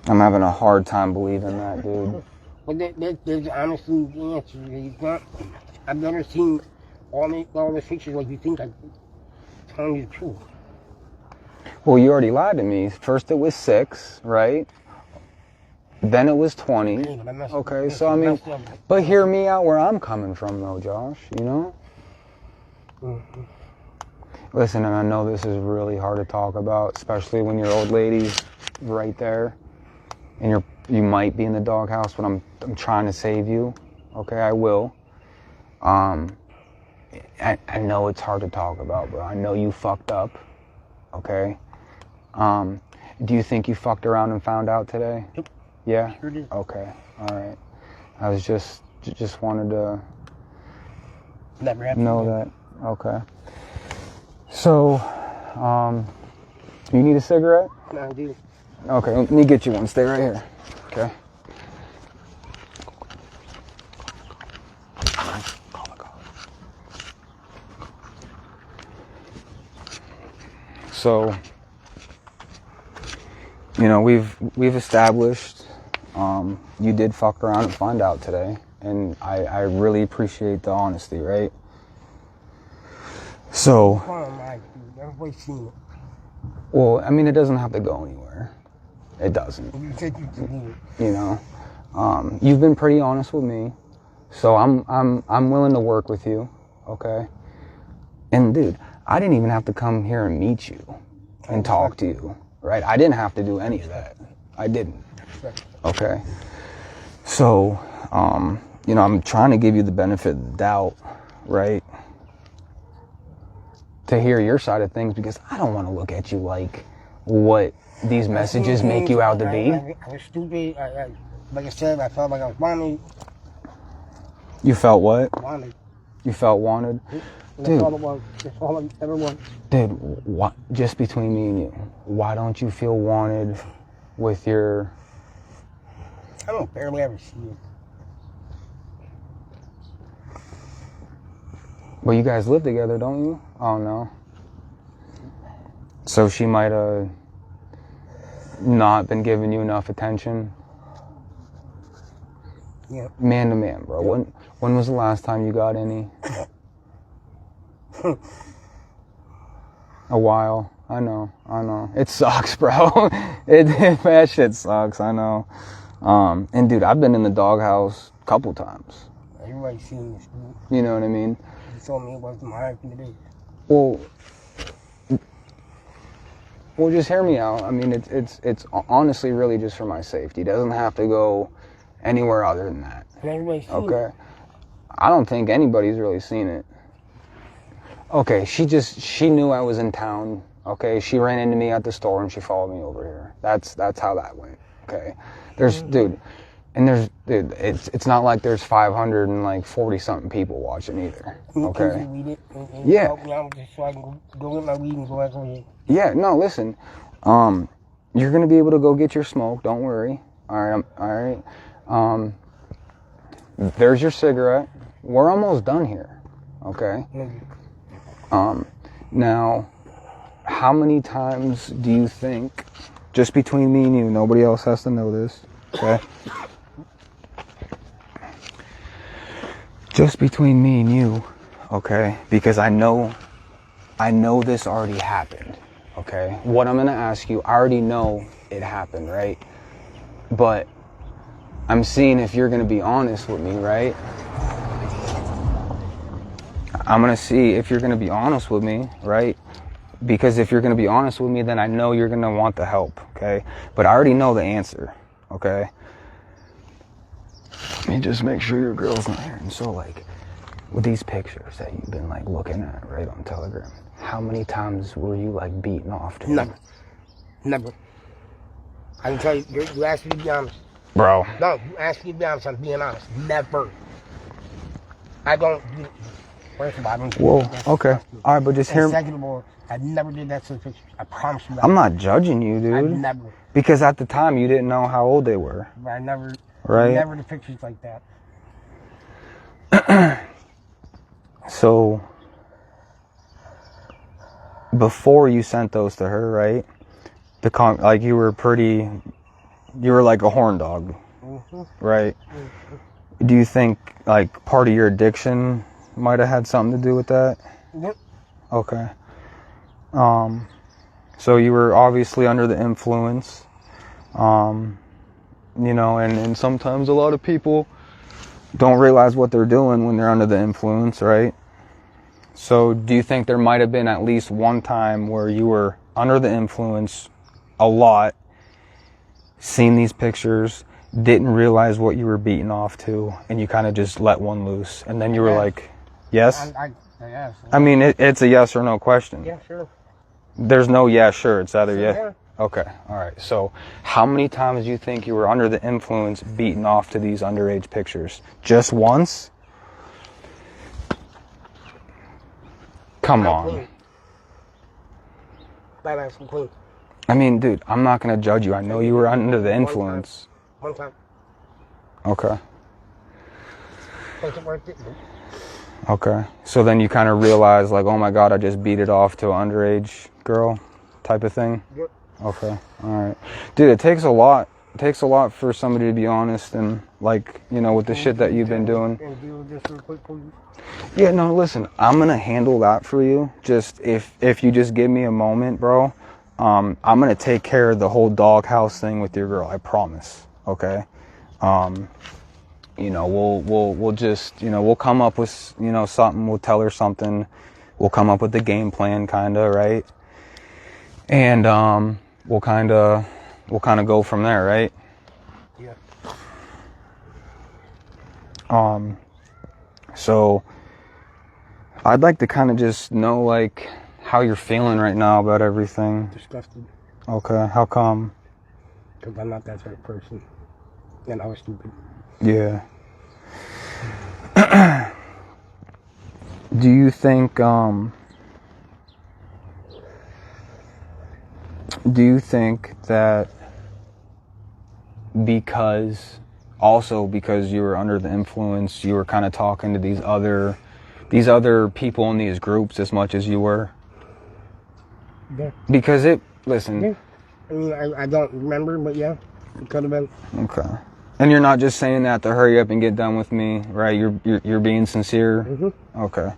I'm having a hard time believing that, dude. But there's honestly the answer. It's not, I've never seen all the pictures like you think I'm telling you the truth. Well, you already lied to me. First it was 6, right? Then it was 20. Okay, so I mean, but hear me out where I'm coming from though, Josh, you know? Mm-hmm. Listen, and I know this is really hard to talk about, especially when your old lady's right there and you might be in the doghouse, but I'm trying to save you. Okay, I will. I know it's hard to talk about, bro. I know you fucked up. Okay? Do you think you fucked around and found out today? Yep. Yeah? Sure did. Okay. All right. I was just wanted to Never happened know again. that. Okay. So, you need a cigarette? No, I do. Okay, let me get you one. Stay right here. Okay. So, you know, we've established you did fuck around and find out today, and I really appreciate the honesty, right? So, Everybody's seen it. well, I mean, it doesn't have to go anywhere. It doesn't. You said you could do it. You know, you've been pretty honest with me, so I'm willing to work with you, okay? And dude, I didn't even have to come here and meet you and talk to you, right? I didn't have to do any of that. I didn't. Okay. So, you know, I'm trying to give you the benefit of the doubt, right? To hear your side of things, because I don't want to look at you like what these messages make you out to be. I was stupid. Like I said, I felt like I was wanted. You felt what? Wanted. You felt wanted? That's all it was. That's all it ever was. Dude, what? Just between me and you, why don't you feel wanted with your... I don't barely ever see it. Well, you guys live together, don't you? Oh, no. So she might have not been giving you enough attention? Yeah. Man to man, bro. Yeah. When was the last time you got any? A while. I know. It sucks, bro. That shit sucks, I know. And dude, I've been in the doghouse a couple times. Everybody's seen this. You know what I mean? You told me it wasn't my thing to do. Well, just hear me out. I mean, it's honestly really just for my safety. It doesn't have to go anywhere other than that. Everybody's seen Okay? it. I don't think anybody's really seen it. Okay, she knew I was in town. Okay, she ran into me at the store and she followed me over here. That's how that went. Okay, dude, it's not like there's 540 something people watching either. Okay. Can you read it and Yeah. help me out just so I can go get my weed and go back over here? Yeah, no, listen. You're gonna be able to go get your smoke. Don't worry. All right. There's your cigarette. We're almost done here. Okay. Now, how many times do you think, just between me and you, nobody else has to know this, okay? Just between me and you, okay? Because I know this already happened, okay? What I'm gonna ask you, I already know it happened, right? But I'm seeing if you're gonna be honest with me, right? I'm gonna see if you're gonna be honest with me, right? Because if you're gonna be honest with me, then I know you're gonna want the help, okay? But I already know the answer, okay? Let me just make sure your girl's not here. And so, like, with these pictures that you've been, like, looking at, right, on Telegram, how many times were you, like, beaten off to him? Never. I can tell you, you asked me to be honest. Bro. No, you asked me to be honest, I'm being honest. Never. I don't do it. First of all, I don't do Whoa, that. okay. All right, but just hear me. Second of all, I never did that to the pictures. I promise you that. I'm not judging you, dude. I never. Because at the time, you didn't know how old they were. I never. Right? Never the pictures like that. So before you sent those to her, right? Like you were like a horn dog, right? Do you think like part of your addiction might have had something to do with that? Yep. Okay. So you were obviously under the influence, you know, and sometimes a lot of people don't realize what they're doing when they're under the influence, right? So do you think there might have been at least one time where you were under the influence a lot, seen these pictures, didn't realize what you were beating off to, and you kind of just let one loose, and then you were like, yes? Yes. I mean, it's a yes or no question. Yeah, sure. There's no yeah, sure. It's either yeah. Yeah. Okay. All right. So how many times do you think you were under the influence beaten off to these underage pictures? Just once? Come on. I mean, dude, I'm not going to judge you. I know you were under the influence. One time. Okay. Okay. So then you kind of realize, like, oh my God, I just beat it off to an underage girl type of thing? Yep. Okay. All right. Dude, it takes a lot. It takes a lot for somebody to be honest and, like, you know, with the shit that you've been doing. Yeah, no, listen, I'm going to handle that for you. Just if you just give me a moment, bro, I'm going to take care of the whole doghouse thing with your girl. I promise. Okay. You know, we'll just, you know, we'll come up with, you know, something. We'll tell her something. We'll come up with the game plan, kind of, right? And we'll kind of go from there, right? Yeah. So I'd like to kind of just know, like, how you're feeling right now about everything. Disgusted. Okay. How come? Because I'm not that type of person, and I was stupid. Yeah. Do you think that because you were under the influence, you were kind of talking to these other people in these groups as much as you were? Yeah. Because listen. Yeah. I mean, I don't remember, but yeah, it could have been. Okay. And you're not just saying that to hurry up and get done with me, right? You're being sincere? Mm-hmm. Okay.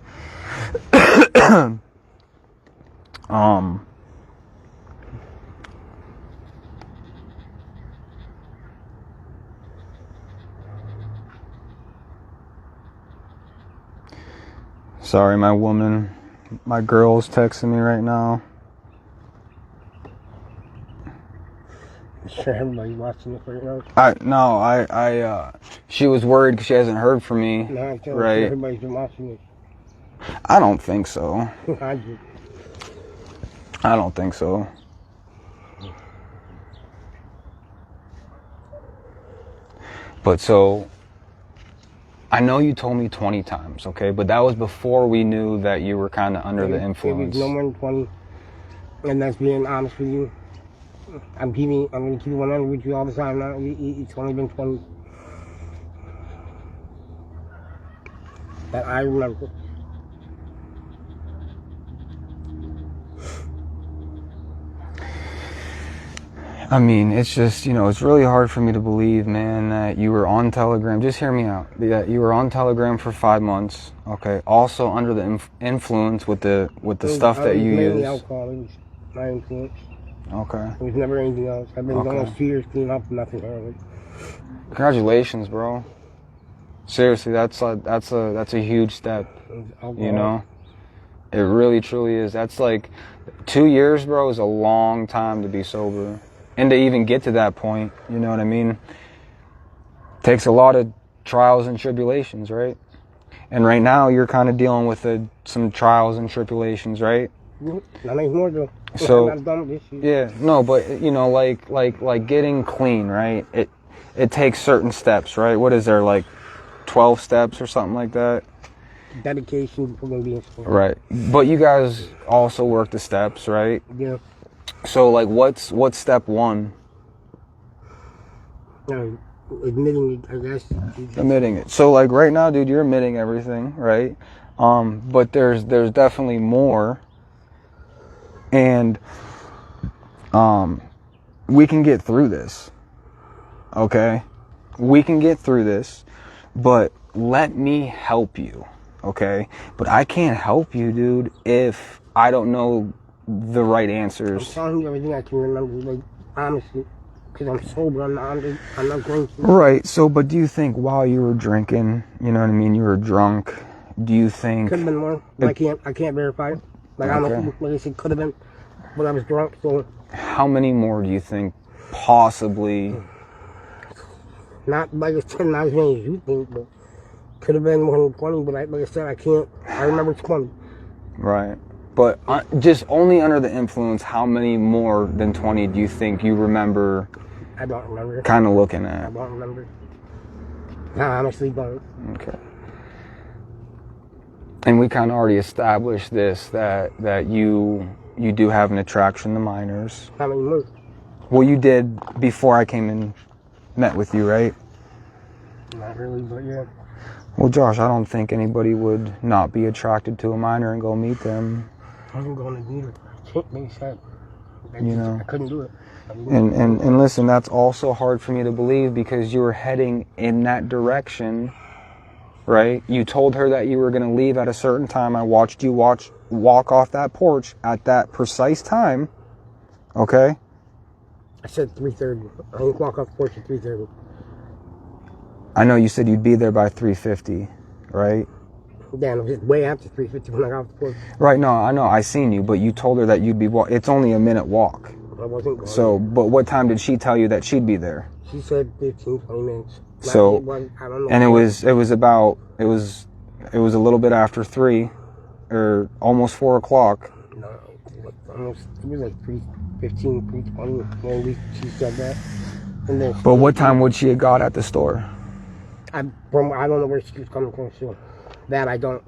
Sorry, my girl's texting me right now. Sure, everybody's watching it right now. She was worried because she hasn't heard from me. No, I'm telling right? You, everybody's been watching it. I don't think so. I do. I don't think so. But so, I know you told me 20 times, okay? But that was before we knew that you were kind of under the influence. It was no more than 20. And that's being honest with you. I'm going to keep 100 with you all the time now. It's only been 20. That I remember. I mean, it's just, you know, it's really hard for me to believe, man, that you were on Telegram. Just hear me out. That you were on Telegram for 5 months, okay? Also under the influence with the stuff that you use. Alcohol. It was my influence. Okay. It was never anything else. I've been almost 2 years clean up, nothing early. Congratulations, bro. Seriously, that's a huge step. You know, it really truly is. That's like 2 years, bro, is a long time to be sober, and to even get to that point. You know what I mean? Takes a lot of trials and tribulations, right? And right now, you're kind of dealing with some trials and tribulations, right? Not anymore, though. So, I'm not done with this shit. yeah, no, but you know, like getting clean, right? It takes certain steps, right? What is there, like 12 steps or something like that? Dedication before going to be in school. Right, but you guys also work the steps, right? Yeah. So, like, what's step one? admitting it, I guess. Admitting it. So like right now, dude, you're admitting everything, right? But there's definitely more, and we can get through this. Okay, we can get through this, but let me help you. Okay, but I can't help you, dude, if I don't know the right answers. I'm telling you everything I can remember, like, honestly, because I'm sober, I'm not going to. Right, so, but do you think while you were drinking, you know what I mean, you were drunk, do you think... Could have been more, I can't verify it. Like, honestly, like I said, could have been, but I was drunk, so... How many more do you think possibly... Not, like I said, not as many as you think, but could have been more than 20, but like I said, I remember 20. Right. But just only under the influence, how many more than 20 do you think you remember? I don't remember. Kind of looking at. I don't remember. I honestly don't. Okay. And we kind of already established this, that you do have an attraction to minors. How many more? Well, you did before I came and met with you, right? Not really, but yeah. Well, Josh, I don't think anybody would not be attracted to a minor and go meet them. I wasn't going to meet her. I can't make sense. I couldn't do it. And listen, that's also hard for me to believe because you were heading in that direction, right? You told her that you were going to leave at a certain time. I watched you walk off that porch at that precise time, okay? I said 3:30. I didn't walk off the porch at 3:30. I know you said you'd be there by 3:50, right? Damn, it was just way after 3:50 when I got off the porch. Right, no, I know, I seen you, but you told her that you'd be it's only a minute walk. I wasn't going. So, but what time did she tell you that she'd be there? She said 15, 20 minutes. So, I don't know. And it was a little bit after 3, or almost 4 o'clock. No, it was like 3:15, 3:20 when she said that. And then But what time would she have got at the store? I don't know where she was coming from, so that I don't.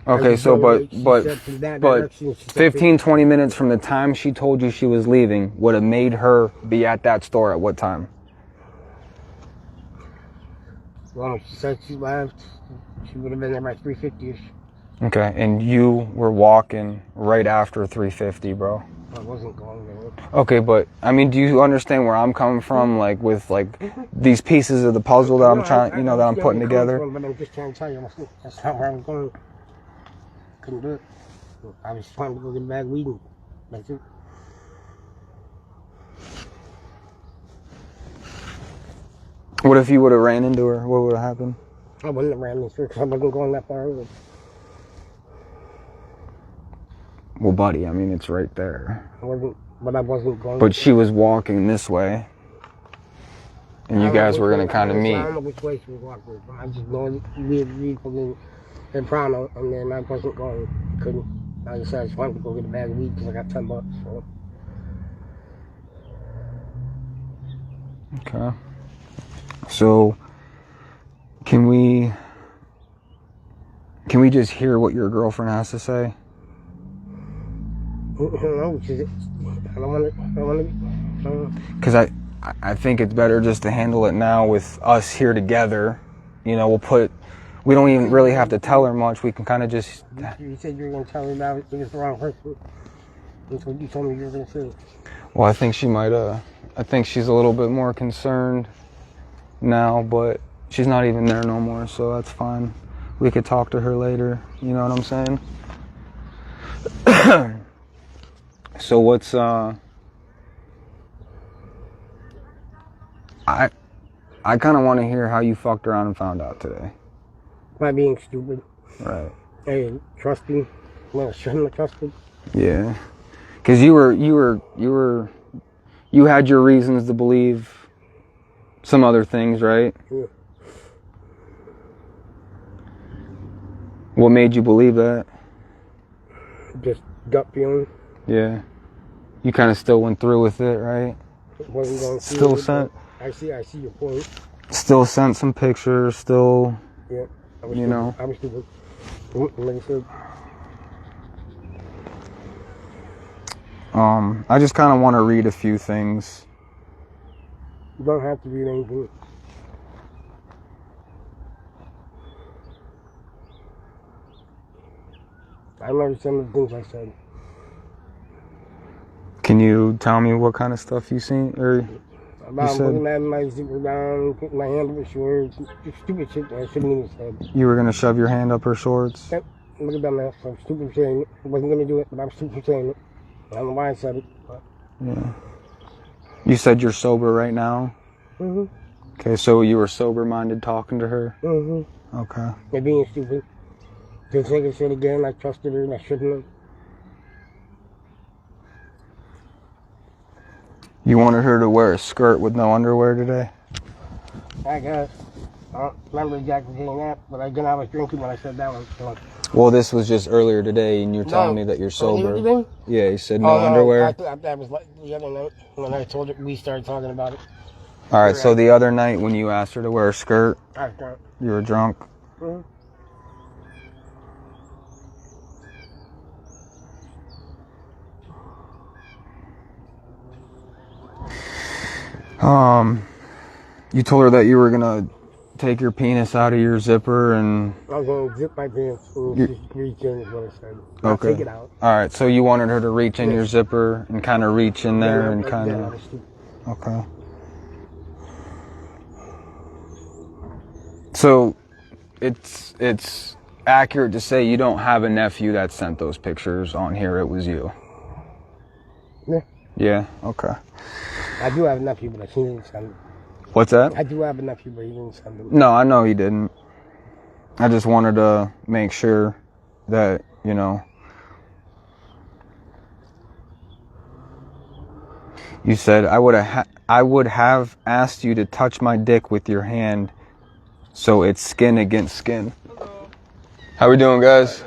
Okay, so but 15, 20 minutes from the time she told you she was leaving would have made her be at that store at what time? Well, she said she left. She would have been there by 3:50ish. Okay, and you were walking right after 3:50, bro. I wasn't going there. Okay, but I mean, do you understand where I'm coming from? Like with these pieces of the puzzle that I'm trying, that I'm putting together. But I'm just trying to tell you, that's not where I was going. Couldn't do it. I was trying to go get a bag of weed. That's it. What if you would have ran into her? What would have happened? I wouldn't have ran into her because I wasn't going that far over. Well, buddy, I mean, it's right there. I wasn't going. But she was walking this way, and you guys were going to kind of meet. I don't know which way she was walking, but I just know we had vehicles in Parental, and then I wasn't going. Couldn't. I decided I just wanted to go get a bag of weed because I got $10. So. Okay. So, can we just hear what your girlfriend has to say? No, I don't want to. Because I think it's better just to handle it now with us here together. We don't even really have to tell her much. We can kind of just... You said you were going to tell her about it. It was the wrong person. That's what you told me you were going to say. Well, I think she might, I think she's a little bit more concerned now, but she's not even there no more, so that's fine. We could talk to her later, you know what I'm saying? So what's, I kind of want to hear how you fucked around and found out today. By being stupid. Right. And trusting. Well, shouldn't have trusted. Yeah. Because you had your reasons to believe some other things, right? Yeah. What made you believe that? Just gut feeling. Yeah. You kind of still went through with it, right? Wasn't going through Still it, sent. I see your point. Still sent some pictures. Still. Yeah. I was stupid. Like I said. I just kind of want to read a few things You don't have to read anything. I remember some of the things I said. Can you tell me what kind of stuff you seen or About you said? putting my zipper down, putting my hand up her shorts, stupid shit that I shouldn't even said. You were gonna shove your hand up her shorts? Yep. Look at that mess. I'm stupid for saying it. I wasn't gonna do it, but I'm stupid for saying it. I don't know why I said it. But. Yeah. You said you're sober right now? Mhm. Okay, so you were sober-minded talking to her? Mhm. Okay. They're being stupid. Just like I said again, I trusted her and I shouldn't have. You wanted her to wear a skirt with no underwear today? I guess. I don't remember exactly saying that, but again, I was drinking when I said that one. So. Well, this was just earlier today, and you're telling me that you're sober. Today? Yeah, you said no underwear. I thought that was like the other night when I told her we started talking about it. All right, so the other night when you asked her to wear a skirt, I was drunk. you were drunk? Mhm. You told her that you were gonna take your penis out of your zipper and... I was going to zip my pants and just reach in is what I said. Not Okay. take it out. All right, so you wanted her to reach in your zipper and kind of reach in there and kind of... Okay. So it's accurate to say you don't have a nephew that sent those pictures on here. It was you. Yeah. Yeah. Okay. I do have a nephew, but he didn't send them. What's that? I do have a nephew, but he didn't send them. No, I know he didn't. I just wanted to make sure that, you know. You said I would have asked you to touch my dick with your hand, so it's skin against skin. Hello. How we doing, guys?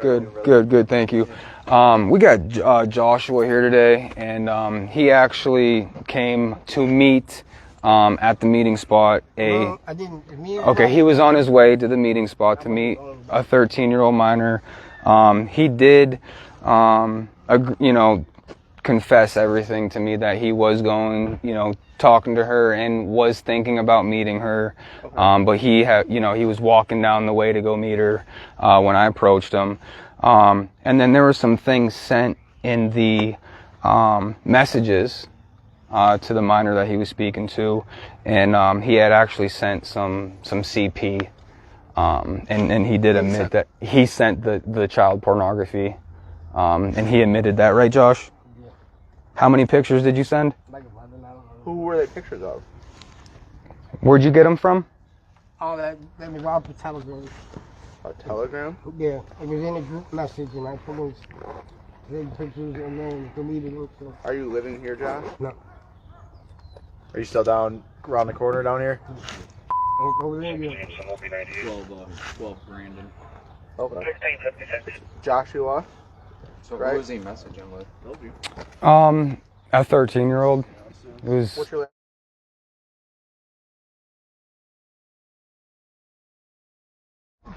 Good. Thank you. We got Joshua here today, and he actually came to meet at the meeting spot. No, I didn't. Okay, he was on his way to the meeting spot to meet a 13-year-old minor. He did, confess everything to me that he was going, talking to her and was thinking about meeting her. But he was walking down the way to go meet her when I approached him. And then there were some things sent in the messages to the minor that he was speaking to, and he had actually sent some CP, and he did admit that he sent the child pornography, and he admitted that, right, Josh? Yeah. How many pictures did you send? Like 11, I don't know. Who were they pictures of? Where'd you get them from? Oh, that was off the Telegram. A Telegram? Yeah, it was in a group message, and I put those pictures and then deleted it. So. Are you living here, Josh? No. Are you still down around the corner down here? Over there, yeah. 12 Brandon. Okay. Joshua? So right? who was he messaging with? A 13-year-old. It was. What's your last?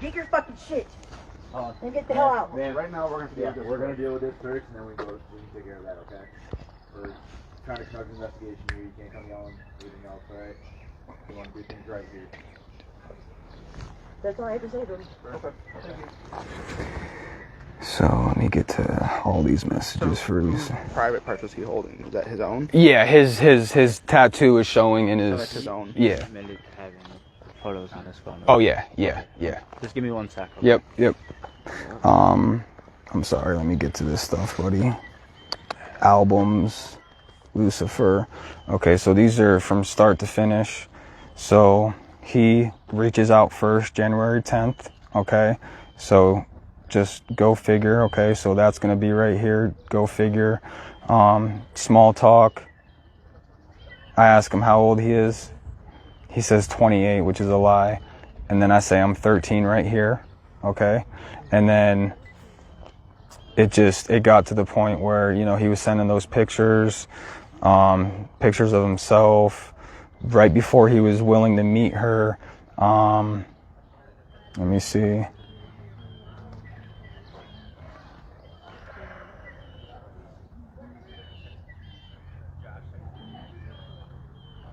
Get your fucking shit. And get the hell out. Man, right now we're gonna deal with this first, and then we can take care of that, okay? We're trying to conduct an investigation here. You can't come yelling anything else, alright? We want to do things right here. That's all I have to say to him. Okay. So let me get to all these messages first. Private parts was he holding? Was that his own? Yeah, his tattoo is showing in his. That's his own. Yeah. Admitted to having photos on his phone. Oh yeah. Just give me 1 sec. Okay? Yep. I'm sorry. Let me get to this stuff, buddy. Albums, Lucifer. Okay, so these are from start to finish. So he reaches out first, January 10th. Okay, so just go figure. Okay, so that's gonna be right here. Go figure. Small talk. I ask him how old he is. He says 28, which is a lie. And then I say I'm 13 right here. Okay, and then it got to the point where he was sending those pictures of himself right before he was willing to meet her. Let me see.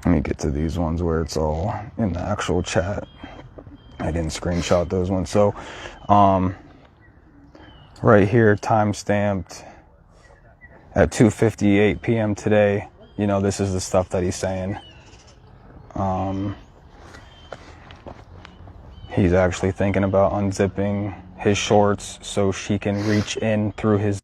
Let me get to these ones where it's all in the actual chat. I didn't screenshot those ones. So, right here, time stamped at 2:58 p.m. today. You know, this is the stuff that he's saying. He's actually thinking about unzipping his shorts so she can reach in through his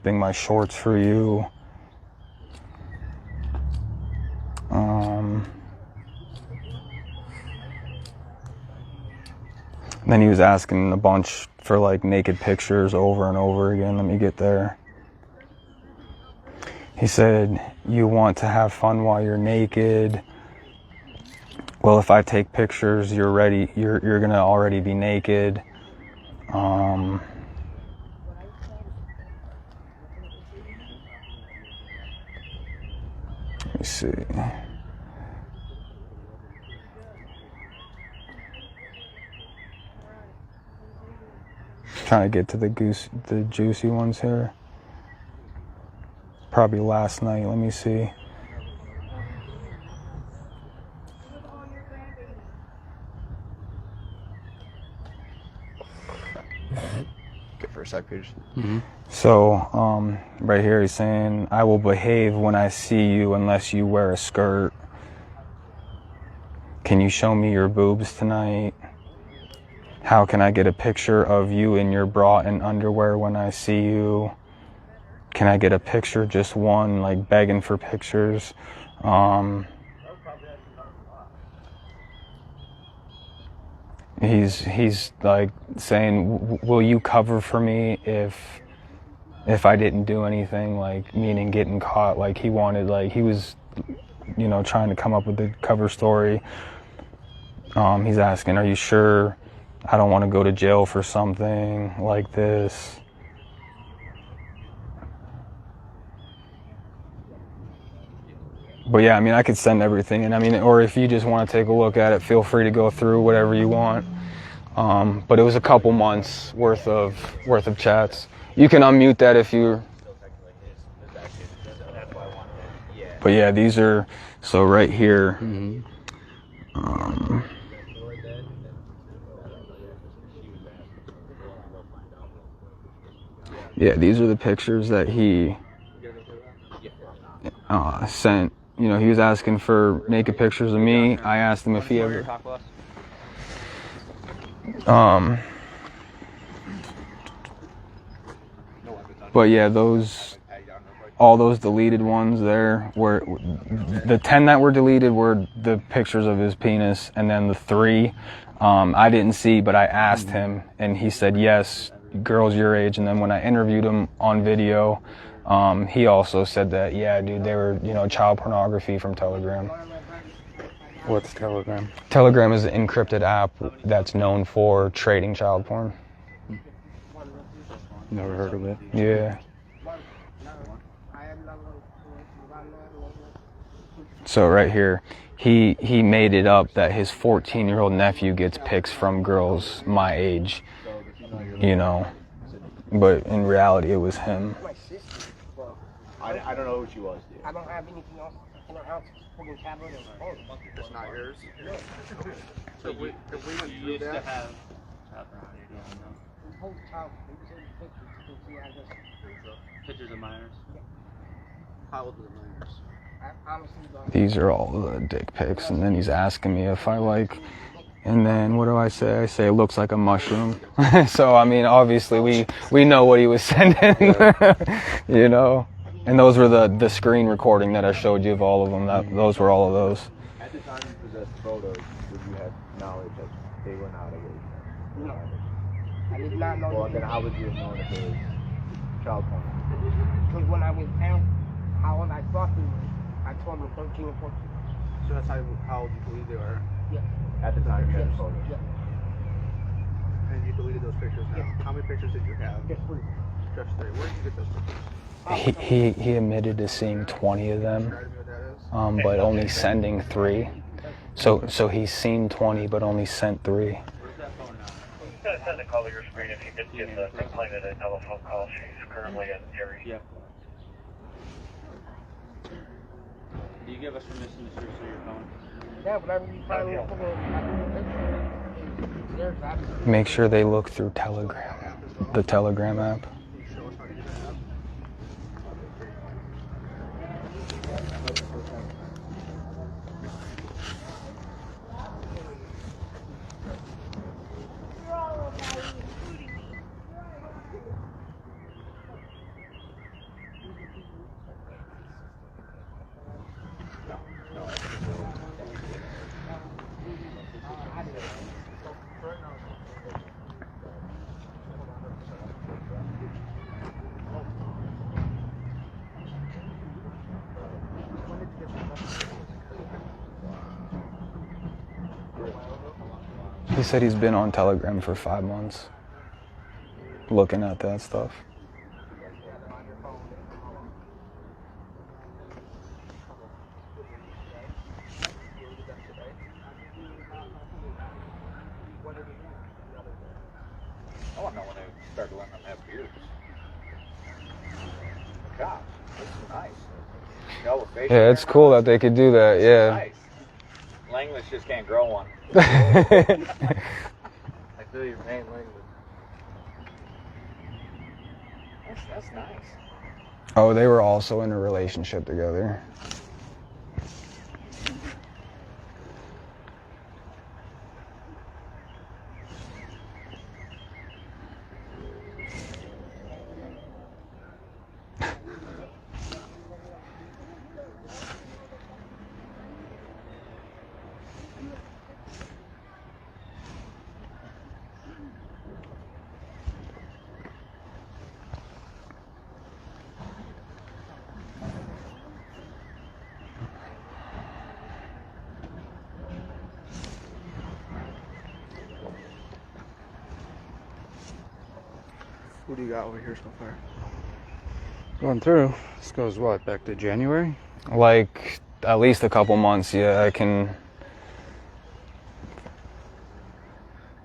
my shorts for you. Then he was asking a bunch for like naked pictures over and over again. Let me get there. He said, you want to have fun while you're naked. Well, if I take pictures, you're ready. You're gonna already be naked. Let me see. Trying to get to the juicy ones here. Probably last night. Let me see. Good for a sec page. So, right here he's saying, I will behave when I see you unless you wear a skirt. Can you show me your boobs tonight? How can I get a picture of you in your bra and underwear when I see you? Can I get a picture, just one, like begging for pictures? He's like saying, will you cover for me if I didn't do anything, like meaning getting caught? Like he wanted, like he was, you know, trying to come up with the cover story. He's asking, are you sure I don't want to go to jail for something like this? But yeah, I mean, I could send everything, and I mean, or if you just want to take a look at it, feel free to go through whatever you want. But it was a couple months worth of chats. You can unmute that if you. But yeah, these are so right here. Yeah, these are the pictures that he sent. You know, he was asking for naked pictures of me. I asked him if he ever. But yeah, all those deleted ones there were the 10 that were deleted were the pictures of his penis, and then the 3 I didn't see, but I asked him, and he said yes, girls your age. And then when I interviewed him on video, he also said that, yeah, dude, they were, you know, child pornography from Telegram. What's Telegram? Telegram is an encrypted app that's known for trading child porn. Never heard of it. Yeah. So right here, he made it up that his 14-year-old nephew gets pics from girls my age, you know, but in reality it was him. I don't know who she was, dude. I don't have anything else in the house. Fucking tablet and phone. It's not yours. So if we went through that, Whole child, pictures, you can see Pictures of minors. How old are the minors? I honestly don't. These are all the dick pics, and then he's asking me if I like, and then what do I say? I say it looks like a mushroom. So I mean, obviously we know what he was sending, you know. And those were the screen recording that I showed you of all of them. Those were all of those. at the time you possessed photos, would you have knowledge that they were not a No. I did not know. Well, then how would you have known if it was child porn? Because when I was asked how old I thought they were, I told them 13 or 14. So that's how old you believe they were. Yeah. At the time you had the photos? Yeah. And you deleted those pictures now. Yeah. How many pictures did you have? Just 3. Just 3. Where did you get those pictures? He admitted to seeing 20 of them. Describe to me what that is. but only sending 3. So he's seen 20, but only sent 3. Where's that phone now? Just gonna send a call to your screen if you could get the complaint at a telephone call. She's currently at Terry. Yep. Do you give us permission to search through your phone? Yeah, whatever you probably want to. Make sure they look through Telegram, the Telegram app. He said he's been on Telegram for 5 months, looking at that stuff. I want to know when they started letting them have beers. Gosh, this is nice. Yeah, it's cool that they could do that, yeah. Nice. Language just can't grow one. I feel your pain language. That's nice. Oh, they were also in a relationship together. What do you got over here so far? Going through. This goes what, back to January? Like, at least a couple months, yeah, I can...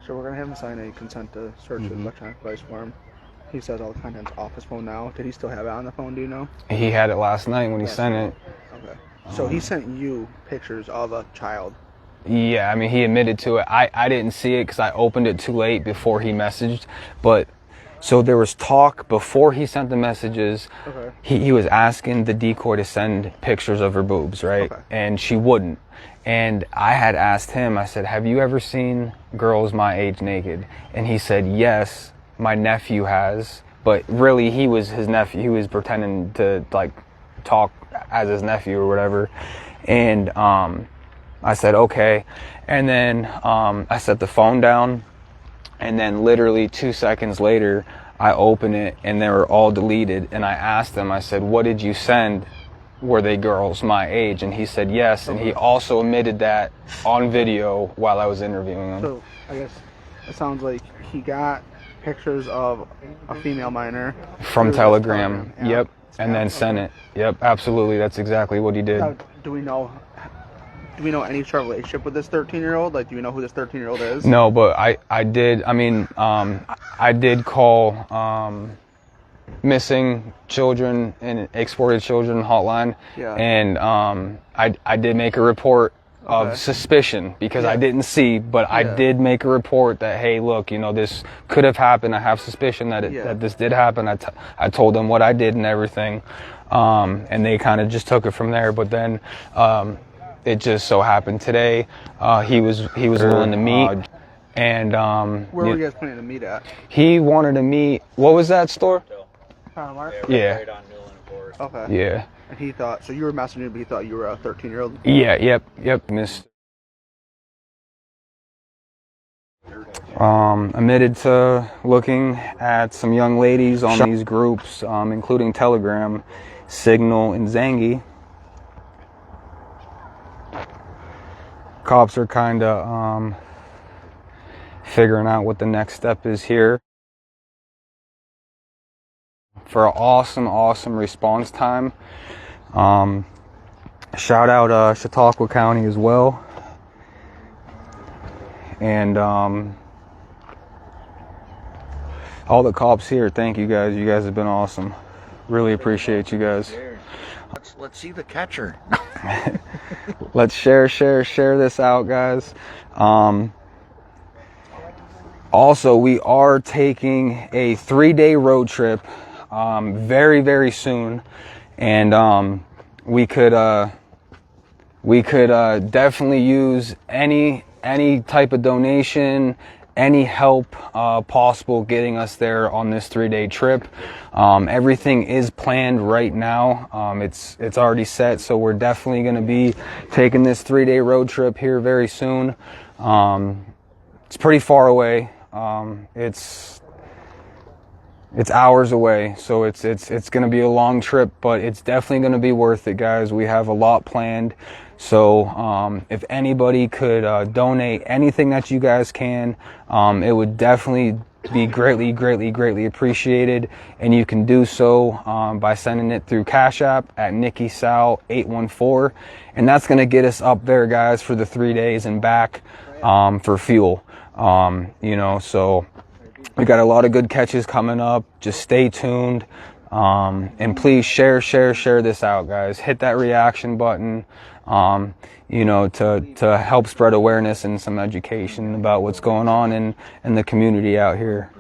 So we're gonna have him sign a consent to search his electronic device form. He says all the content's off his phone now. Did he still have it on the phone, do you know? He had it last night when he sent it. Okay. So he sent you pictures of a child. Yeah, I mean, he admitted to it. I didn't see it because I opened it too late before he messaged. But, so there was talk before he sent the messages. Okay. He was asking the decoy to send pictures of her boobs, right? Okay. And she wouldn't. And I had asked him, I said, have you ever seen girls my age naked? And he said, yes, my nephew has. But really, he was his nephew. He was pretending to, like, talk as his nephew or whatever. And I said, okay. And then I set the phone down. And then literally 2 seconds later, I open it and they were all deleted. And I asked him, I said, what did you send? Were they girls my age? And he said yes. And he also admitted that on video while I was interviewing him. So I guess it sounds like he got pictures of a female minor From through Telegram. yeah. Yep. And then sent it. Yep, absolutely. That's exactly what he did. Now, do we know any sort of relationship with this 13-year-old? Like, do we know who this 13-year-old is? No, but I did. I mean, I did call missing children and exported children hotline. Yeah. And I did make a report of suspicion because I didn't see, but I did make a report that, hey, look, you know, this could have happened. I have suspicion that that this did happen. I told them what I did and everything, and they kind of just took it from there. But then it just so happened today he was willing to meet, and Where were you guys planning to meet at? he wanted to meet. What was that store? Yeah. Right on Newland Forest. Okay. Yeah. And he thought, so you were messaging him, but he thought you were a 13-year-old? Yeah, yep, miss. Admitted to looking at some young ladies on these groups, including Telegram, Signal, and Zangi. Cops are kind of figuring out what the next step is here. For an awesome response time. shout out Chautauqua County as well. And all the cops here, thank you guys. You guys have been awesome. Really appreciate you guys. Let's see the catcher. Let's share this out, guys. Also, we are taking a 3-day road trip very, very soon, and we could definitely use any type of donation, any help possible getting us there on this 3-day trip. Everything is planned right now. It's already set, so we're definitely going to be taking this 3-day road trip here very soon. It's pretty far away. It's hours away, so it's going to be a long trip, but it's definitely going to be worth it, guys. We have a lot planned. So if anybody could donate anything that you guys can, it would definitely be greatly appreciated. And you can do so by sending it through Cash App at NikkiSal814, and that's going to get us up there, guys, for the 3 days and back for fuel. So we got a lot of good catches coming up. Just stay tuned, and please share this out, guys. Hit that reaction button, to help spread awareness and some education about what's going on in the community out here.